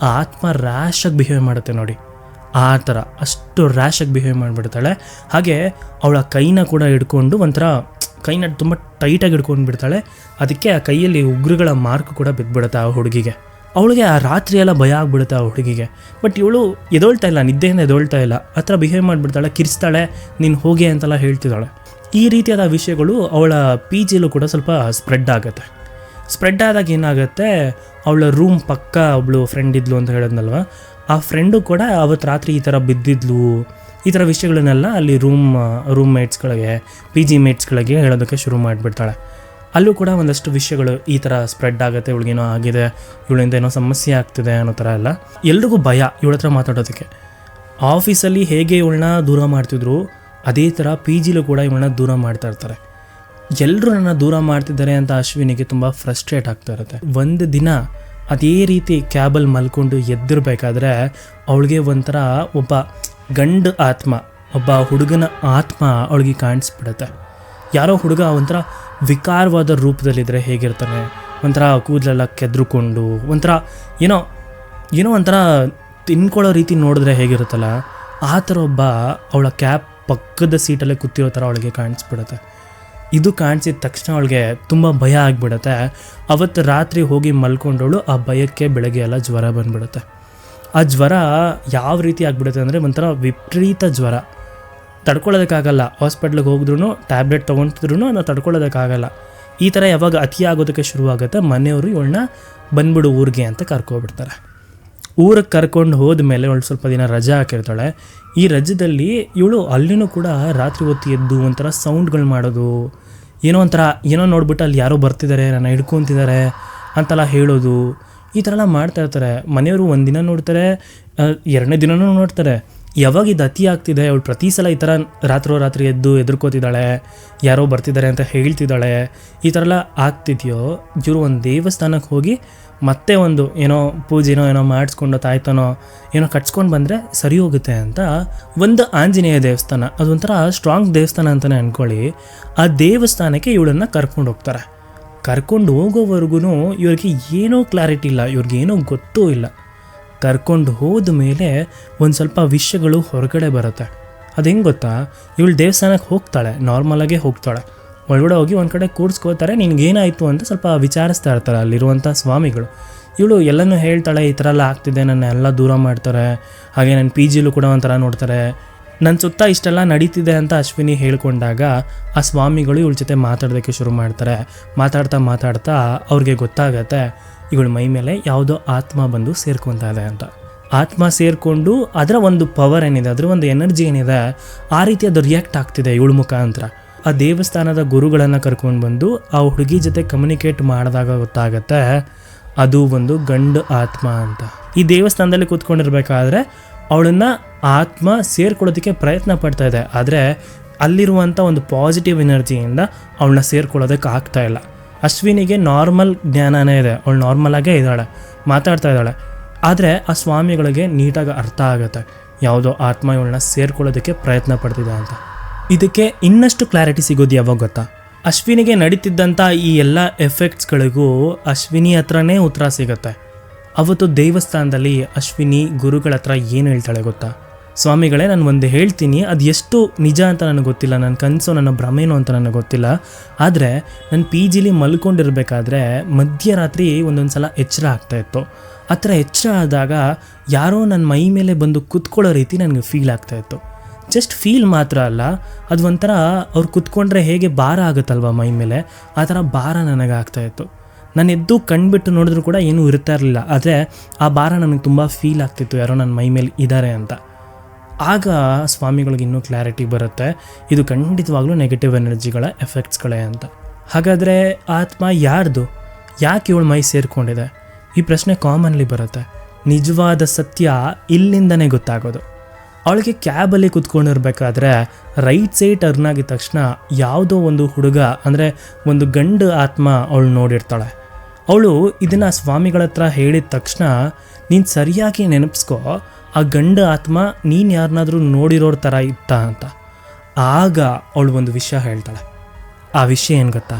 ಆ ಆತ್ಮ ರ್ಯಾಶಾಗಿ ಬಿಹೇವ್ ಮಾಡುತ್ತೆ ನೋಡಿ, ಆ ಥರ ಅಷ್ಟು ರ್ಯಾಶಾಗಿ ಬಿಹೇವ್ ಮಾಡಿಬಿಡ್ತಾಳೆ. ಹಾಗೆ ಅವಳ ಕೈನ ಕೂಡ ಹಿಡ್ಕೊಂಡು ಒಂಥರ ಕೈನ ತುಂಬ ಟೈಟಾಗಿ ಹಿಡ್ಕೊಂಡು ಬಿಡ್ತಾಳೆ. ಅದಕ್ಕೆ ಆ ಕೈಯಲ್ಲಿ ಉಗುರುಗಳ ಮಾರ್ಕ್ ಕೂಡ ಬಿದ್ದುಬಿಡುತ್ತೆ ಆ ಹುಡುಗಿಗೆ. ಅವಳಿಗೆ ಆ ರಾತ್ರಿ ಎಲ್ಲ ಭಯ ಆಗ್ಬಿಡುತ್ತೆ ಆ ಹುಡುಗಿಗೆ. ಬಟ್ ಇವಳು ಎದೊಳ್ತಾ ಇಲ್ಲ, ನಿದ್ದೆಯಿಂದ ಎದೊಳ್ತಾ ಇಲ್ಲ, ಆ ಥರ ಬಿಹೇವ್ ಮಾಡಿಬಿಡ್ತಾಳೆ, ಕಿರಿಸ್ತಾಳೆ, ನೀನು ಹೋಗಿ ಅಂತೆಲ್ಲ ಹೇಳ್ತಿದ್ದಾಳೆ. ಈ ರೀತಿಯಾದ ವಿಷಯಗಳು ಅವಳ ಪಿ ಜಿಲೂ ಕೂಡ ಸ್ವಲ್ಪ ಸ್ಪ್ರೆಡ್ ಆಗುತ್ತೆ. ಸ್ಪ್ರೆಡ್ ಆದಾಗ ಏನಾಗುತ್ತೆ, ಅವಳ ರೂಮ್ ಪಕ್ಕ ಒಬ್ಳು ಫ್ರೆಂಡ್ ಇದ್ಲು ಅಂತ ಹೇಳಿದ್ನಲ್ವ, ಆ ಫ್ರೆಂಡು ಕೂಡ ಅವತ್ತು ರಾತ್ರಿ ಈ ಥರ ಬಿದ್ದಿದ್ಲು, ಈ ಥರ ವಿಷಯಗಳನ್ನೆಲ್ಲ ಅಲ್ಲಿ ರೂಮ್ ಮೇಟ್ಸ್ಗಳಿಗೆ, ಪಿ ಜಿ ಮೇಟ್ಸ್ಗಳಿಗೆ ಹೇಳೋದಕ್ಕೆ ಶುರು ಮಾಡಿಬಿಡ್ತಾಳೆ. ಅಲ್ಲೂ ಕೂಡ ಒಂದಷ್ಟು ವಿಷಯಗಳು ಈ ಥರ ಸ್ಪ್ರೆಡ್ ಆಗುತ್ತೆ, ಇವಳಿಗೇನೋ ಆಗಿದೆ, ಇವಳಿಂದ ಏನೋ ಸಮಸ್ಯೆ ಆಗ್ತಿದೆ ಅನ್ನೋ ಥರ ಎಲ್ಲ. ಎಲ್ರಿಗೂ ಭಯ ಇವಳ ಹತ್ರ ಮಾತಾಡೋದಕ್ಕೆ. ಆಫೀಸಲ್ಲಿ ಹೇಗೆ ಇವಳನ್ನ ದೂರ ಮಾಡ್ತಿದ್ರು ಅದೇ ಥರ ಪಿ ಜಿಲೂ ಕೂಡ ಇವಳನ್ನ ದೂರ ಮಾಡ್ತಾ ಇರ್ತಾರೆ. ಎಲ್ಲರೂ ನನ್ನ ದೂರ ಮಾಡ್ತಿದ್ದಾರೆ ಅಂತ ಅಶ್ವಿನಿಗೆ ತುಂಬ ಫ್ರಸ್ಟ್ರೇಟ್ ಆಗ್ತಾ ಇರುತ್ತೆ. ಒಂದು ದಿನ ಅದೇ ರೀತಿ ಕ್ಯಾಬಲ್ಲಿ ಮಲ್ಕೊಂಡು ಎದ್ದಿರಬೇಕಾದ್ರೆ ಅವಳಿಗೆ ಒಂಥರ ಒಬ್ಬ ಗಂಡು ಆತ್ಮ, ಒಬ್ಬ ಹುಡುಗನ ಆತ್ಮ ಅವಳಿಗೆ ಕಾಣಿಸ್ಬಿಡುತ್ತೆ. ಯಾರೋ ಹುಡುಗ ಒಂಥರ ವಿಕಾರವಾದ ರೂಪದಲ್ಲಿದ್ದರೆ ಹೇಗಿರ್ತಾನೆ, ಒಂಥರ ಕೂದಲೆಲ್ಲ ಕೆದ್ರುಕೊಂಡು ಒಂಥರ ಏನೋ ಒಂಥರ ತಿನ್ಕೊಳ್ಳೋ ರೀತಿ ನೋಡಿದ್ರೆ ಹೇಗಿರುತ್ತಲ್ಲ, ಆ ಥರ ಒಬ್ಬ ಅವಳ ಕ್ಯಾಬ್ ಪಕ್ಕದ ಸೀಟಲ್ಲೇ ಕೂತಿರೋ ಥರ ಅವಳಿಗೆ ಕಾಣಿಸ್ಬಿಡುತ್ತೆ. ಇದು ಕಾಣಿಸಿದ ತಕ್ಷಣ ಅವಳಿಗೆ ತುಂಬ ಭಯ ಆಗಿಬಿಡುತ್ತೆ. ಅವತ್ತು ರಾತ್ರಿ ಹೋಗಿ ಮಲ್ಕೊಂಡವಳು ಆ ಭಯಕ್ಕೆ ಬೆಳಗ್ಗೆ ಎಲ್ಲ ಜ್ವರ ಬಂದುಬಿಡುತ್ತೆ. ಆ ಜ್ವರ ಯಾವ ರೀತಿ ಆಗಿಬಿಡುತ್ತೆ ಅಂದರೆ ಒಂಥರ ವಿಪರೀತ ಜ್ವರ, ತಡ್ಕೊಳ್ಳೋದಕ್ಕಾಗಲ್ಲ. ಹಾಸ್ಪಿಟ್ಲಿಗೆ ಹೋಗಿದ್ರು ಟ್ಯಾಬ್ಲೆಟ್ ತೊಗೊತಿದ್ರು ನಾವು ತಡ್ಕೊಳ್ಳೋದಕ್ಕಾಗಲ್ಲ. ಈ ಥರ ಯಾವಾಗ ಅತಿ ಆಗೋದಕ್ಕೆ ಶುರುವಾಗುತ್ತೆ, ಮನೆಯವರು ಇವಳನ್ನ ಬಂದ್ಬಿಡು ಊರಿಗೆ ಅಂತ ಕರ್ಕೊಬಿಡ್ತಾರೆ. ಊರಿಗೆ ಕರ್ಕೊಂಡು ಹೋದ್ಮೇಲೆ ಅವಳು ಸ್ವಲ್ಪ ದಿನ ರಜೆ ಹಾಕಿರ್ತಾಳೆ. ಈ ರಜದಲ್ಲಿ ಇವಳು ಅಲ್ಲಿನೂ ಕೂಡ ರಾತ್ರಿ ಹೊತ್ತು ಎದ್ದು ಒಂಥರ ಸೌಂಡ್ಗಳು ಮಾಡೋದು, ಏನೋ ನೋಡ್ಬಿಟ್ಟು ಅಲ್ಲಿ ಯಾರೋ ಬರ್ತಿದ್ದಾರೆ, ನನ್ನ ಹಿಡ್ಕೊತಿದ್ದಾರೆ ಅಂತೆಲ್ಲ ಹೇಳೋದು, ಈ ಥರ ಎಲ್ಲ ಮಾಡ್ತಾ ಇರ್ತಾರೆ. ಮನೆಯವರು ಒಂದಿನ ನೋಡ್ತಾರೆ, ಎರಡನೇ ದಿನವೂ ನೋಡ್ತಾರೆ. ಯಾವಾಗ ಇದು ಅತಿ ಆಗ್ತಿದೆ, ಅವಳು ಪ್ರತಿ ಸಲ ಈ ಥರ ರಾತ್ರಿ ಎದ್ದು ಎದುರ್ಕೋತಿದ್ದಾಳೆ, ಯಾರೋ ಬರ್ತಿದ್ದಾರೆ ಅಂತ ಹೇಳ್ತಿದ್ದಾಳೆ, ಈ ಥರ ಎಲ್ಲ ಆಗ್ತಿದೆಯೋ, ಇವರು ಒಂದು ದೇವಸ್ಥಾನಕ್ಕೆ ಹೋಗಿ ಮತ್ತೆ ಒಂದು ಪೂಜೆನೋ ಮಾಡಿಸ್ಕೊಂಡು ತಾಯ್ತನೋ ಕಟ್ಸ್ಕೊಂಡು ಬಂದರೆ ಸರಿ ಹೋಗುತ್ತೆ ಅಂತ ಒಂದು ಆಂಜನೇಯ ದೇವಸ್ಥಾನ, ಅದೊಂಥರ ಸ್ಟ್ರಾಂಗ್ ದೇವಸ್ಥಾನ ಅಂತಲೇ ಅಂದ್ಕೊಳ್ಳಿ. ಆ ದೇವಸ್ಥಾನಕ್ಕೆ ಇವಳನ್ನು ಕರ್ಕೊಂಡು ಹೋಗ್ತಾರೆ. ಕರ್ಕೊಂಡು ಹೋಗೋವರೆಗೂ ಇವ್ರಿಗೆ ಏನೋ ಕ್ಲಾರಿಟಿ ಇಲ್ಲ, ಇವ್ರಿಗೇನೋ ಗೊತ್ತೂ ಇಲ್ಲ. ಕರ್ಕೊಂಡು ಹೋದ ಮೇಲೆ ಒಂದು ಸ್ವಲ್ಪ ವಿಷಯಗಳು ಹೊರಗಡೆ ಬರುತ್ತೆ. ಅದು ಹೆಂಗೆ ಗೊತ್ತಾ, ಇವಳು ದೇವಸ್ಥಾನಕ್ಕೆ ಹೋಗ್ತಾಳೆ, ನಾರ್ಮಲಾಗೇ ಹೋಗ್ತಾಳೆ. ಒಳಗಡೆ ಹೋಗಿ ಒಂದು ಕಡೆ ಕೂರಿಸ್ಕೋತಾರೆ, ನಿನಗೇನಾಯಿತು ಅಂತ ಸ್ವಲ್ಪ ವಿಚಾರಿಸ್ತಾ ಇರ್ತಾರೆ ಅಲ್ಲಿರುವಂಥ ಸ್ವಾಮಿಗಳು. ಇವಳು ಎಲ್ಲನೂ ಹೇಳ್ತಾಳೆ, ಈ ಥರ ಎಲ್ಲ ಆಗ್ತಿದೆ, ನನ್ನ ಎಲ್ಲ ದೂರ ಮಾಡ್ತಾರೆ, ಹಾಗೆ ನನ್ನ ಪಿ ಜಿಲೂ ಕೂಡ ಒಂಥರ ನೋಡ್ತಾರೆ, ನನ್ನ ಸುತ್ತ ಇಷ್ಟೆಲ್ಲ ನಡೀತಿದೆ ಅಂತ ಅಶ್ವಿನಿ ಹೇಳ್ಕೊಂಡಾಗ ಆ ಸ್ವಾಮಿಗಳು ಇವಳ ಜೊತೆ ಮಾತಾಡೋದಕ್ಕೆ ಶುರು ಮಾಡ್ತಾರೆ. ಮಾತಾಡ್ತಾ ಅವ್ರಿಗೆ ಗೊತ್ತಾಗತ್ತೆ ಇವಳ ಮೈ ಮೇಲೆ ಯಾವುದೋ ಆತ್ಮ ಬಂದು ಸೇರ್ಕೊತಾ ಇದೆ ಅಂತ. ಆತ್ಮ ಸೇರಿಕೊಂಡು ಅದರ ಒಂದು ಪವರ್ ಏನಿದೆ, ಅದರ ಒಂದು ಎನರ್ಜಿ ಏನಿದೆ, ಆ ರೀತಿ ಅದು ರಿಯಾಕ್ಟ್ ಆಗ್ತಿದೆ ಇವಳ ಮುಖಾಂತರ. ಆ ದೇವಸ್ಥಾನದ ಗುರುಗಳನ್ನು ಕರ್ಕೊಂಡು ಬಂದು ಆ ಹುಡುಗಿ ಜೊತೆ ಕಮ್ಯುನಿಕೇಟ್ ಮಾಡಿದಾಗ ಗೊತ್ತಾಗತ್ತೆ ಅದು ಒಂದು ಗಂಡು ಆತ್ಮ ಅಂತ. ಈ ದೇವಸ್ಥಾನದಲ್ಲಿ ಕೂತ್ಕೊಂಡಿರ್ಬೇಕಾದ್ರೆ ಅವಳನ್ನ ಆತ್ಮ ಸೇರ್ಕೊಳ್ಳೋದಕ್ಕೆ ಪ್ರಯತ್ನ ಪಡ್ತಾ ಇದೆ, ಆದರೆ ಅಲ್ಲಿರುವಂಥ ಒಂದು ಪಾಸಿಟಿವ್ ಎನರ್ಜಿಯಿಂದ ಅವಳನ್ನ ಸೇರ್ಕೊಳ್ಳೋದಕ್ಕೆ ಆಗ್ತಾ ಇಲ್ಲ. ಅಶ್ವಿನಿಗೆ ನಾರ್ಮಲ್ ಜ್ಞಾನನೇ ಇದೆ, ಅವಳು ನಾರ್ಮಲಾಗೇ ಇದ್ದಾಳೆ, ಮಾತಾಡ್ತಾ ಇದ್ದಾಳೆ. ಆದರೆ ಆ ಸ್ವಾಮಿಗಳಿಗೆ ನೀಟಾಗಿ ಅರ್ಥ ಆಗುತ್ತೆ ಯಾವುದೋ ಆತ್ಮ ಇವಳನ್ನ ಸೇರ್ಕೊಳ್ಳೋದಕ್ಕೆ ಪ್ರಯತ್ನ ಪಡ್ತಿದೆ ಅಂತ. ಇದಕ್ಕೆ ಇನ್ನಷ್ಟು ಕ್ಲಾರಿಟಿ ಸಿಗೋದು ಯಾವಾಗ ಗೊತ್ತಾ, ಅಶ್ವಿನಿಗೆ ನಡೀತಿದ್ದಂಥ ಈ ಎಲ್ಲ ಎಫೆಕ್ಟ್ಸ್ಗಳಿಗೂ ಅಶ್ವಿನಿ ಹತ್ರನೇ ಉತ್ತರ ಸಿಗುತ್ತೆ. ಅವತ್ತು ದೇವಸ್ಥಾನದಲ್ಲಿ ಅಶ್ವಿನಿ ಗುರುಗಳ ಹತ್ರ ಏನು ಹೇಳ್ತಾಳೆ ಗೊತ್ತಾ, ಸ್ವಾಮಿಗಳೇ ನಾನು ಒಂದು ಹೇಳ್ತೀನಿ, ಅದು ಎಷ್ಟು ನಿಜ ಅಂತ ನನಗೆ ಗೊತ್ತಿಲ್ಲ, ನನ್ನ ಕನಸು ನನ್ನ ಭ್ರಮೇನೋ ಅಂತ ನನಗೆ ಗೊತ್ತಿಲ್ಲ, ಆದರೆ ನನ್ನ ಪಿ ಜಿಲಿ ಮಲ್ಕೊಂಡಿರ್ಬೇಕಾದ್ರೆ ಮಧ್ಯರಾತ್ರಿ ಒಂದೊಂದು ಸಲ ಎಚ್ಚರ ಆಗ್ತಾಯಿತ್ತು. ಆ ಥರ ಎಚ್ಚರ ಆದಾಗ ಯಾರೋ ನನ್ನ ಮೈ ಮೇಲೆ ಬಂದು ಕುತ್ಕೊಳ್ಳೋ ರೀತಿ ನನಗೆ ಫೀಲ್ ಆಗ್ತಾಯಿತ್ತು. ಜಸ್ಟ್ ಫೀಲ್ ಮಾತ್ರ ಅಲ್ಲ, ಅದು ಒಂಥರ ಅವ್ರು ಕುತ್ಕೊಂಡ್ರೆ ಹೇಗೆ ಭಾರ ಆಗುತ್ತಲ್ವ ಮೈ ಮೇಲೆ, ಆ ಥರ ಭಾರ ನನಗೆ ಆಗ್ತಾಯಿತ್ತು. ನಾನು ಎದ್ದು ಕಣ್ಬಿಟ್ಟು ನೋಡಿದ್ರು ಕೂಡ ಏನೂ ಇರ್ತಾ ಇರಲಿಲ್ಲ, ಆದರೆ ಆ ಭಾರ ನನಗೆ ತುಂಬ ಫೀಲ್ ಆಗ್ತಿತ್ತು, ಯಾರೋ ನನ್ನ ಮೈ ಮೇಲೆ ಇದ್ದಾರೆ ಅಂತ. ಆಗ ಸ್ವಾಮಿಗಳಿಗೆ ಇನ್ನೂ ಕ್ಲಾರಿಟಿ ಬರುತ್ತೆ, ಇದು ಖಂಡಿತವಾಗ್ಲೂ ನೆಗೆಟಿವ್ ಎನರ್ಜಿಗಳ ಎಫೆಕ್ಟ್ಸ್ಗಳೇ ಅಂತ. ಹಾಗಾದರೆ ಆತ್ಮ ಯಾರ್ದು, ಯಾಕೆ ಇವಳು ಮೈ ಸೇರಿಕೊಂಡಿದೆ, ಈ ಪ್ರಶ್ನೆ ಕಾಮನ್ಲಿ ಬರುತ್ತೆ. ನಿಜವಾದ ಸತ್ಯ ಇಲ್ಲಿಂದನೇ ಗೊತ್ತಾಗೋದು. ಅವಳಿಗೆ ಕ್ಯಾಬಲ್ಲಿ ಕೂತ್ಕೊಂಡಿರ್ಬೇಕಾದ್ರೆ ರೈಟ್ ಸೈಡ್ ಟರ್ನ್ ಆಗಿದ ತಕ್ಷಣ ಯಾವುದೋ ಒಂದು ಹುಡುಗ, ಅಂದರೆ ಒಂದು ಗಂಡು ಆತ್ಮ ಅವಳು ನೋಡಿರ್ತಾಳೆ. ಅವಳು ಇದನ್ನು ಸ್ವಾಮಿಗಳ ಹತ್ರ ಹೇಳಿದ ತಕ್ಷಣ ನೀನು ಸರಿಯಾಗಿ ನೆನಪಿಸ್ಕೊ, ಆ ಗಂಡು ಆತ್ಮ ನೀನು ಯಾರನ್ನಾದ್ರೂ ನೋಡಿರೋರ ಥರ ಇತ್ತ ಅಂತ. ಆಗ ಅವಳು ಒಂದು ವಿಷಯ ಹೇಳ್ತಾಳೆ. ಆ ವಿಷಯ ಏನು ಗೊತ್ತಾ,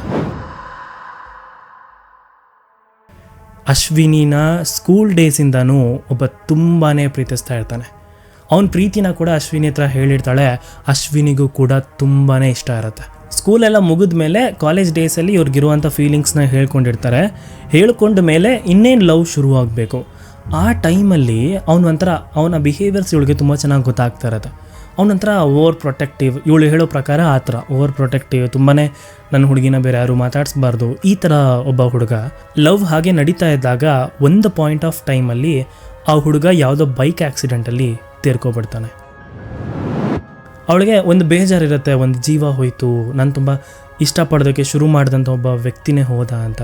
ಅಶ್ವಿನಿನ ಸ್ಕೂಲ್ ಡೇಸಿಂದನೂ ಒಬ್ಬ ತುಂಬಾ ಪ್ರೀತಿಸ್ತಾ ಇರ್ತಾನೆ. ಅವನ ಪ್ರೀತಿನ ಕೂಡ ಅಶ್ವಿನಿ ಹತ್ರ ಹೇಳಿರ್ತಾಳೆ. ಅಶ್ವಿನಿಗೂ ಕೂಡ ತುಂಬಾ ಇಷ್ಟ ಇರುತ್ತೆ. ಸ್ಕೂಲೆಲ್ಲ ಮುಗಿದ ಮೇಲೆ ಕಾಲೇಜ್ ಡೇಸಲ್ಲಿ ಇವ್ರಿಗಿರುವಂಥ ಫೀಲಿಂಗ್ಸ್ನ ಹೇಳ್ಕೊಂಡಿರ್ತಾರೆ. ಹೇಳ್ಕೊಂಡ ಮೇಲೆ ಇನ್ನೇನು ಲವ್ ಶುರು ಆಗಬೇಕು. ಆ ಟೈಮಲ್ಲಿ ಅವನ ಬಿಹೇವಿಯರ್ಸ್ ಇವಳಿಗೆ ತುಂಬ ಚೆನ್ನಾಗಿ ಗೊತ್ತಾಗ್ತಾ ಇರುತ್ತೆ. ಅವನಂತರ ಓವರ್ ಪ್ರೊಟೆಕ್ಟಿವ್, ಇವಳು ಹೇಳೋ ಪ್ರಕಾರ ಆ ಥರ ಓವರ್ ಪ್ರೊಟೆಕ್ಟಿವ್, ತುಂಬಾ ನನ್ನ ಹುಡುಗಿನ ಬೇರೆ ಯಾರು ಮಾತಾಡಿಸ್ಬಾರ್ದು, ಈ ಥರ ಒಬ್ಬ ಹುಡುಗ. ಲವ್ ಹಾಗೆ ನಡೀತಾ ಇದ್ದಾಗ ಒಂದು ಪಾಯಿಂಟ್ ಆಫ್ ಟೈಮಲ್ಲಿ ಆ ಹುಡುಗ ಯಾವುದೋ ಬೈಕ್ ಆಕ್ಸಿಡೆಂಟಲ್ಲಿ ತೀರ್ಕೊಬಿಡ್ತಾನೆ. ಅವಳಿಗೆ ಒಂದು ಬೇಜಾರಿರುತ್ತೆ, ಒಂದು ಜೀವ ಹೋಯಿತು, ನಾನು ತುಂಬ ಇಷ್ಟಪಡೋದಕ್ಕೆ ಶುರು ಮಾಡಿದಂಥ ಒಬ್ಬ ವ್ಯಕ್ತಿನೇ ಹೋದ ಅಂತ.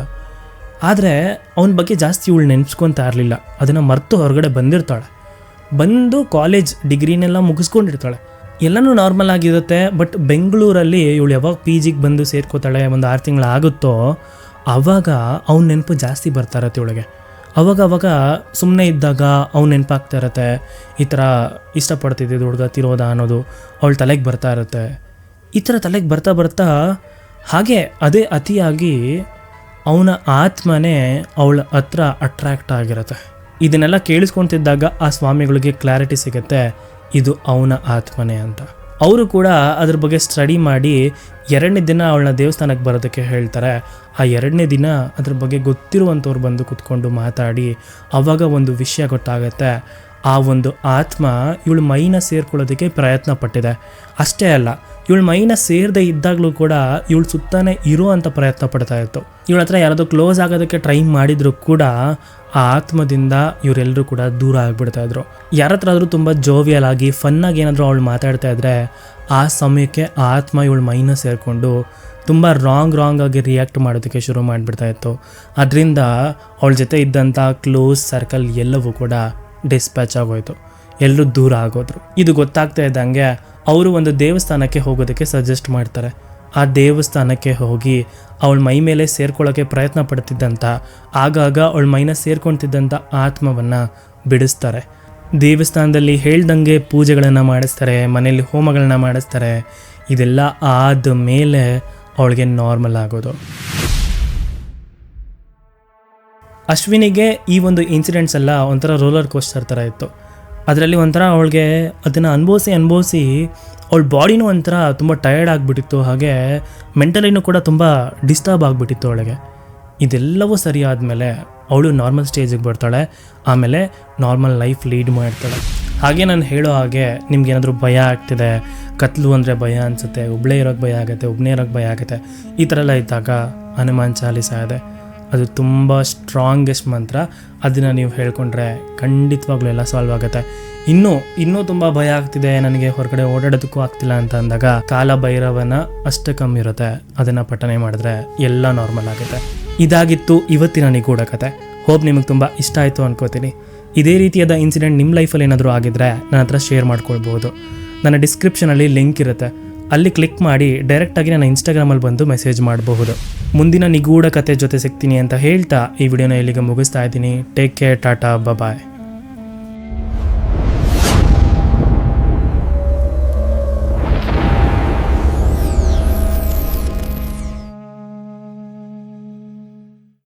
ಆದರೆ ಅವನ ಬಗ್ಗೆ ಜಾಸ್ತಿ ಇವಳು ನೆನೆಸ್ಕೊತಾ ಇರಲಿಲ್ಲ. ಅದನ್ನು ಮರೆತು ಹೊರಗಡೆ ಬಂದು ಕಾಲೇಜ್ ಡಿಗ್ರಿನೆಲ್ಲ ಮುಗಿಸ್ಕೊಂಡಿರ್ತಾಳೆ. ಎಲ್ಲನೂ ನಾರ್ಮಲ್ ಆಗಿರುತ್ತೆ. ಬಟ್ ಬೆಂಗಳೂರಲ್ಲಿ ಇವಳು ಯಾವಾಗ PGಗೆ ಬಂದು ಸೇರ್ಕೋತಾಳೆ, ಒಂದು 6 ತಿಂಗಳು ಆಗುತ್ತೋ ಆವಾಗ ಅವ್ನ ನೆನಪು ಜಾಸ್ತಿ ಬರ್ತಾ ಇರತ್ತೆ ಇವಳಿಗೆ. ಅವಾಗ ಸುಮ್ಮನೆ ಇದ್ದಾಗ ಅವ್ನು ನೆನಪಾಗ್ತಾ ಇರತ್ತೆ. ಈ ಥರ ಇಷ್ಟಪಡ್ತಿದ್ದಿದ್ದು ಹುಡುಗ ತಿರೋದ ಅನ್ನೋದು ಅವಳ ತಲೆಗೆ ಬರ್ತಾ ಇರುತ್ತೆ. ಈ ಥರ ತಲೆಗೆ ಬರ್ತಾ ಹಾಗೆ ಅದೇ ಅತಿಯಾಗಿ ಅವನ ಆತ್ಮನೇ ಅವಳ ಹತ್ರ ಅಟ್ರ್ಯಾಕ್ಟ್ ಆಗಿರುತ್ತೆ. ಇದನ್ನೆಲ್ಲ ಕೇಳಿಸ್ಕೊತಿದ್ದಾಗ ಆ ಸ್ವಾಮಿಗಳಿಗೆ ಕ್ಲಾರಿಟಿ ಸಿಗುತ್ತೆ, ಇದು ಅವನ ಆತ್ಮನೇ ಅಂತ. ಅವರು ಕೂಡ ಅದ್ರ ಬಗ್ಗೆ ಸ್ಟಡಿ ಮಾಡಿ 2ನೇ ದಿನ ಅವಳನ್ನ ದೇವಸ್ಥಾನಕ್ಕೆ ಬರೋದಕ್ಕೆ ಹೇಳ್ತಾರೆ. ಆ 2ನೇ ದಿನ ಅದ್ರ ಬಗ್ಗೆ ಗೊತ್ತಿರುವಂಥವ್ರು ಬಂದು ಕೂತ್ಕೊಂಡು ಮಾತಾಡಿ ಆವಾಗ ಒಂದು ವಿಷಯ ಗೊತ್ತಾಗುತ್ತೆ. ಆ ಒಂದು ಆತ್ಮ ಇವಳು ಮೈನ ಸೇರ್ಕೊಳ್ಳೋದಕ್ಕೆ ಪ್ರಯತ್ನ ಪಟ್ಟಿದೆ. ಅಷ್ಟೇ ಅಲ್ಲ, ಇವಳು ಮೈನ ಸೇರದೆ ಇದ್ದಾಗಲೂ ಕೂಡ ಇವಳು ಸುತ್ತಾನೆ ಇರೋ ಅಂಥ ಪ್ರಯತ್ನ ಪಡ್ತಾ ಇತ್ತು. ಇವಳ ಹತ್ರ ಯಾರಾದರೂ ಕ್ಲೋಸ್ ಆಗೋದಕ್ಕೆ ಟ್ರೈ ಮಾಡಿದ್ರು ಕೂಡ ಆ ಆತ್ಮದಿಂದ ಇವರೆಲ್ಲರೂ ಕೂಡ ದೂರ ಆಗಿಬಿಡ್ತಾಯಿದ್ರು. ಯಾರ ಹತ್ರ ಆದರೂ ತುಂಬ ಜೋವಿಯಲ್ ಆಗಿ ಫನ್ನಾಗಿ ಏನಾದರೂ ಅವಳು ಮಾತಾಡ್ತಾ ಇದ್ರೆ ಆ ಸಮಯಕ್ಕೆ ಆ ಆತ್ಮ ಇವಳು ಮೈನ ಸೇರಿಕೊಂಡು ತುಂಬ ರಾಂಗ್ ಆಗಿ ರಿಯಾಕ್ಟ್ ಮಾಡೋದಕ್ಕೆ ಶುರು ಮಾಡಿಬಿಡ್ತಾ ಇತ್ತು. ಅದರಿಂದ ಅವಳ ಜೊತೆ ಇದ್ದಂಥ ಕ್ಲೋಸ್ ಸರ್ಕಲ್ ಎಲ್ಲವೂ ಕೂಡ ಡಿಸ್ಪ್ಯಾಚ್ ಆಗೋಯ್ತು, ಎಲ್ಲರೂ ದೂರ ಆಗೋದ್ರು. ಇದು ಗೊತ್ತಾಗ್ತಾ ಇದ್ದಂಗೆ ಅವರು ಒಂದು ದೇವಸ್ಥಾನಕ್ಕೆ ಹೋಗೋದಕ್ಕೆ ಸಜೆಸ್ಟ್ ಮಾಡ್ತಾರೆ. ಆ ದೇವಸ್ಥಾನಕ್ಕೆ ಹೋಗಿ ಅವಳ ಮೈ ಮೇಲೆ ಸೇರ್ಕೊಳ್ಳೋಕ್ಕೆ ಪ್ರಯತ್ನ ಪಡ್ತಿದ್ದಂಥ, ಆಗಾಗ ಅವಳ ಮೈನ ಸೇರ್ಕೊಳ್ತಿದ್ದಂಥ ಆತ್ಮವನ್ನು ಬಿಡಿಸ್ತಾರೆ. ದೇವಸ್ಥಾನದಲ್ಲಿ ಹೇಳ್ದಂಗೆ ಪೂಜೆಗಳನ್ನು ಮಾಡಿಸ್ತಾರೆ, ಮನೆಯಲ್ಲಿ ಹೋಮಗಳನ್ನ ಮಾಡಿಸ್ತಾರೆ. ಇದೆಲ್ಲ ಆದ ಮೇಲೆ ಅವಳಿಗೆ ನಾರ್ಮಲ್ ಆಗೋದು. ಅಶ್ವಿನಿಗೆ ಈ ಒಂದು ಇನ್ಸಿಡೆಂಟ್ಸ್ ಎಲ್ಲ ಒಂಥರ ರೋಲರ್ ಕೋಸ್ಟರ್ ಥರ ಇತ್ತು. ಅದರಲ್ಲಿ ಒಂಥರ ಅವಳಿಗೆ ಅದನ್ನು ಅನುಭವಿಸಿ ಅವಳ ಬಾಡಿನೂ ಒಂಥರ ತುಂಬ ಟಯರ್ಡ್ ಆಗಿಬಿಟ್ಟಿತ್ತು. ಹಾಗೆ ಮೆಂಟಲಿನೂ ಕೂಡ ತುಂಬ ಡಿಸ್ಟರ್ಬ್ ಆಗಿಬಿಟ್ಟಿತ್ತು ಅವಳಿಗೆ. ಇದೆಲ್ಲವೂ ಸರಿ ಆದಮೇಲೆ ಅವಳು ನಾರ್ಮಲ್ ಸ್ಟೇಜಿಗೆ ಬರ್ತಾಳೆ. ಆಮೇಲೆ ನಾರ್ಮಲ್ ಲೈಫ್ ಲೀಡ್ ಮಾಡ್ತಾಳೆ. ಹಾಗೆ ನಾನು ಹೇಳೋ ಹಾಗೆ ನಿಮ್ಗೇನಾದರೂ ಭಯ ಆಗ್ತಿದೆ, ಕತ್ಲು ಅಂದರೆ ಭಯ ಅನಿಸುತ್ತೆ, ಒಬ್ಬಳೇ ಇರೋಕ್ಕೆ ಭಯ ಆಗುತ್ತೆ, ಒಬ್ಬನೇ ಇರೋಕ್ಕೆ ಭಯ ಆಗುತ್ತೆ, ಈ ಥರ ಎಲ್ಲ ಇದ್ದಾಗ ಹನುಮಾನ್ ಚಾಲೀಸ ಇದೆ. ಅದು ತುಂಬ ಸ್ಟ್ರಾಂಗೆಸ್ಟ್ ಮಂತ್ರ. ಅದನ್ನು ನೀವು ಹೇಳ್ಕೊಂಡ್ರೆ ಖಂಡಿತವಾಗ್ಲೂ ಎಲ್ಲ ಸಾಲ್ವ್ ಆಗುತ್ತೆ. ಇನ್ನೂ ತುಂಬ ಭಯ ಆಗ್ತಿದೆ, ನನಗೆ ಹೊರಗಡೆ ಓಡಾಡೋದಕ್ಕೂ ಆಗ್ತಿಲ್ಲ ಅಂತ ಅಂದಾಗ ಕಾಲಭೈರವನ ಅಷ್ಟಕಂ ಇರುತ್ತೆ, ಅದನ್ನು ಪಠನೆ ಮಾಡಿದ್ರೆ ಎಲ್ಲ ನಾರ್ಮಲ್ ಆಗುತ್ತೆ. ಇದಾಗಿತ್ತು ಇವತ್ತಿನ ನಿಗೂಢ ಕತೆ. ಹೋಪ್ ನಿಮಗೆ ತುಂಬ ಇಷ್ಟ ಆಯಿತು ಅನ್ಕೋತೀನಿ. ಇದೇ ರೀತಿಯಾದ ಇನ್ಸಿಡೆಂಟ್ ನಿಮ್ಮ ಲೈಫಲ್ಲಿ ಏನಾದರೂ ಆಗಿದ್ರೆ ನನ್ನ ಹತ್ರ ಶೇರ್ ಮಾಡ್ಕೊಳ್ಬೋದು. ನನ್ನ ಡಿಸ್ಕ್ರಿಪ್ಷನಲ್ಲಿ ಲಿಂಕ್ ಇರುತ್ತೆ, ಅಲ್ಲಿ ಕ್ಲಿಕ್ ಮಾಡಿ ಡೈರೆಕ್ಟಾಗಿ ನನ್ನ ಇನ್ಸ್ಟಾಗ್ರಾಮಲ್ಲಿ ಬಂದು ಮೆಸೇಜ್ ಮಾಡಬಹುದು. ಮುಂದಿನ ನಿಗೂಢ ಕತೆ ಜೊತೆ ಸಿಗ್ತೀನಿ ಅಂತ ಹೇಳ್ತಾ ಈ ವಿಡಿಯೋನ ಇಲ್ಲಿಗೆ ಮುಗಿಸ್ತಾ ಇದ್ದೀನಿ. ಟೇಕ್ ಕೇರ್, ಟಾಟಾ, ಬಾಯ್.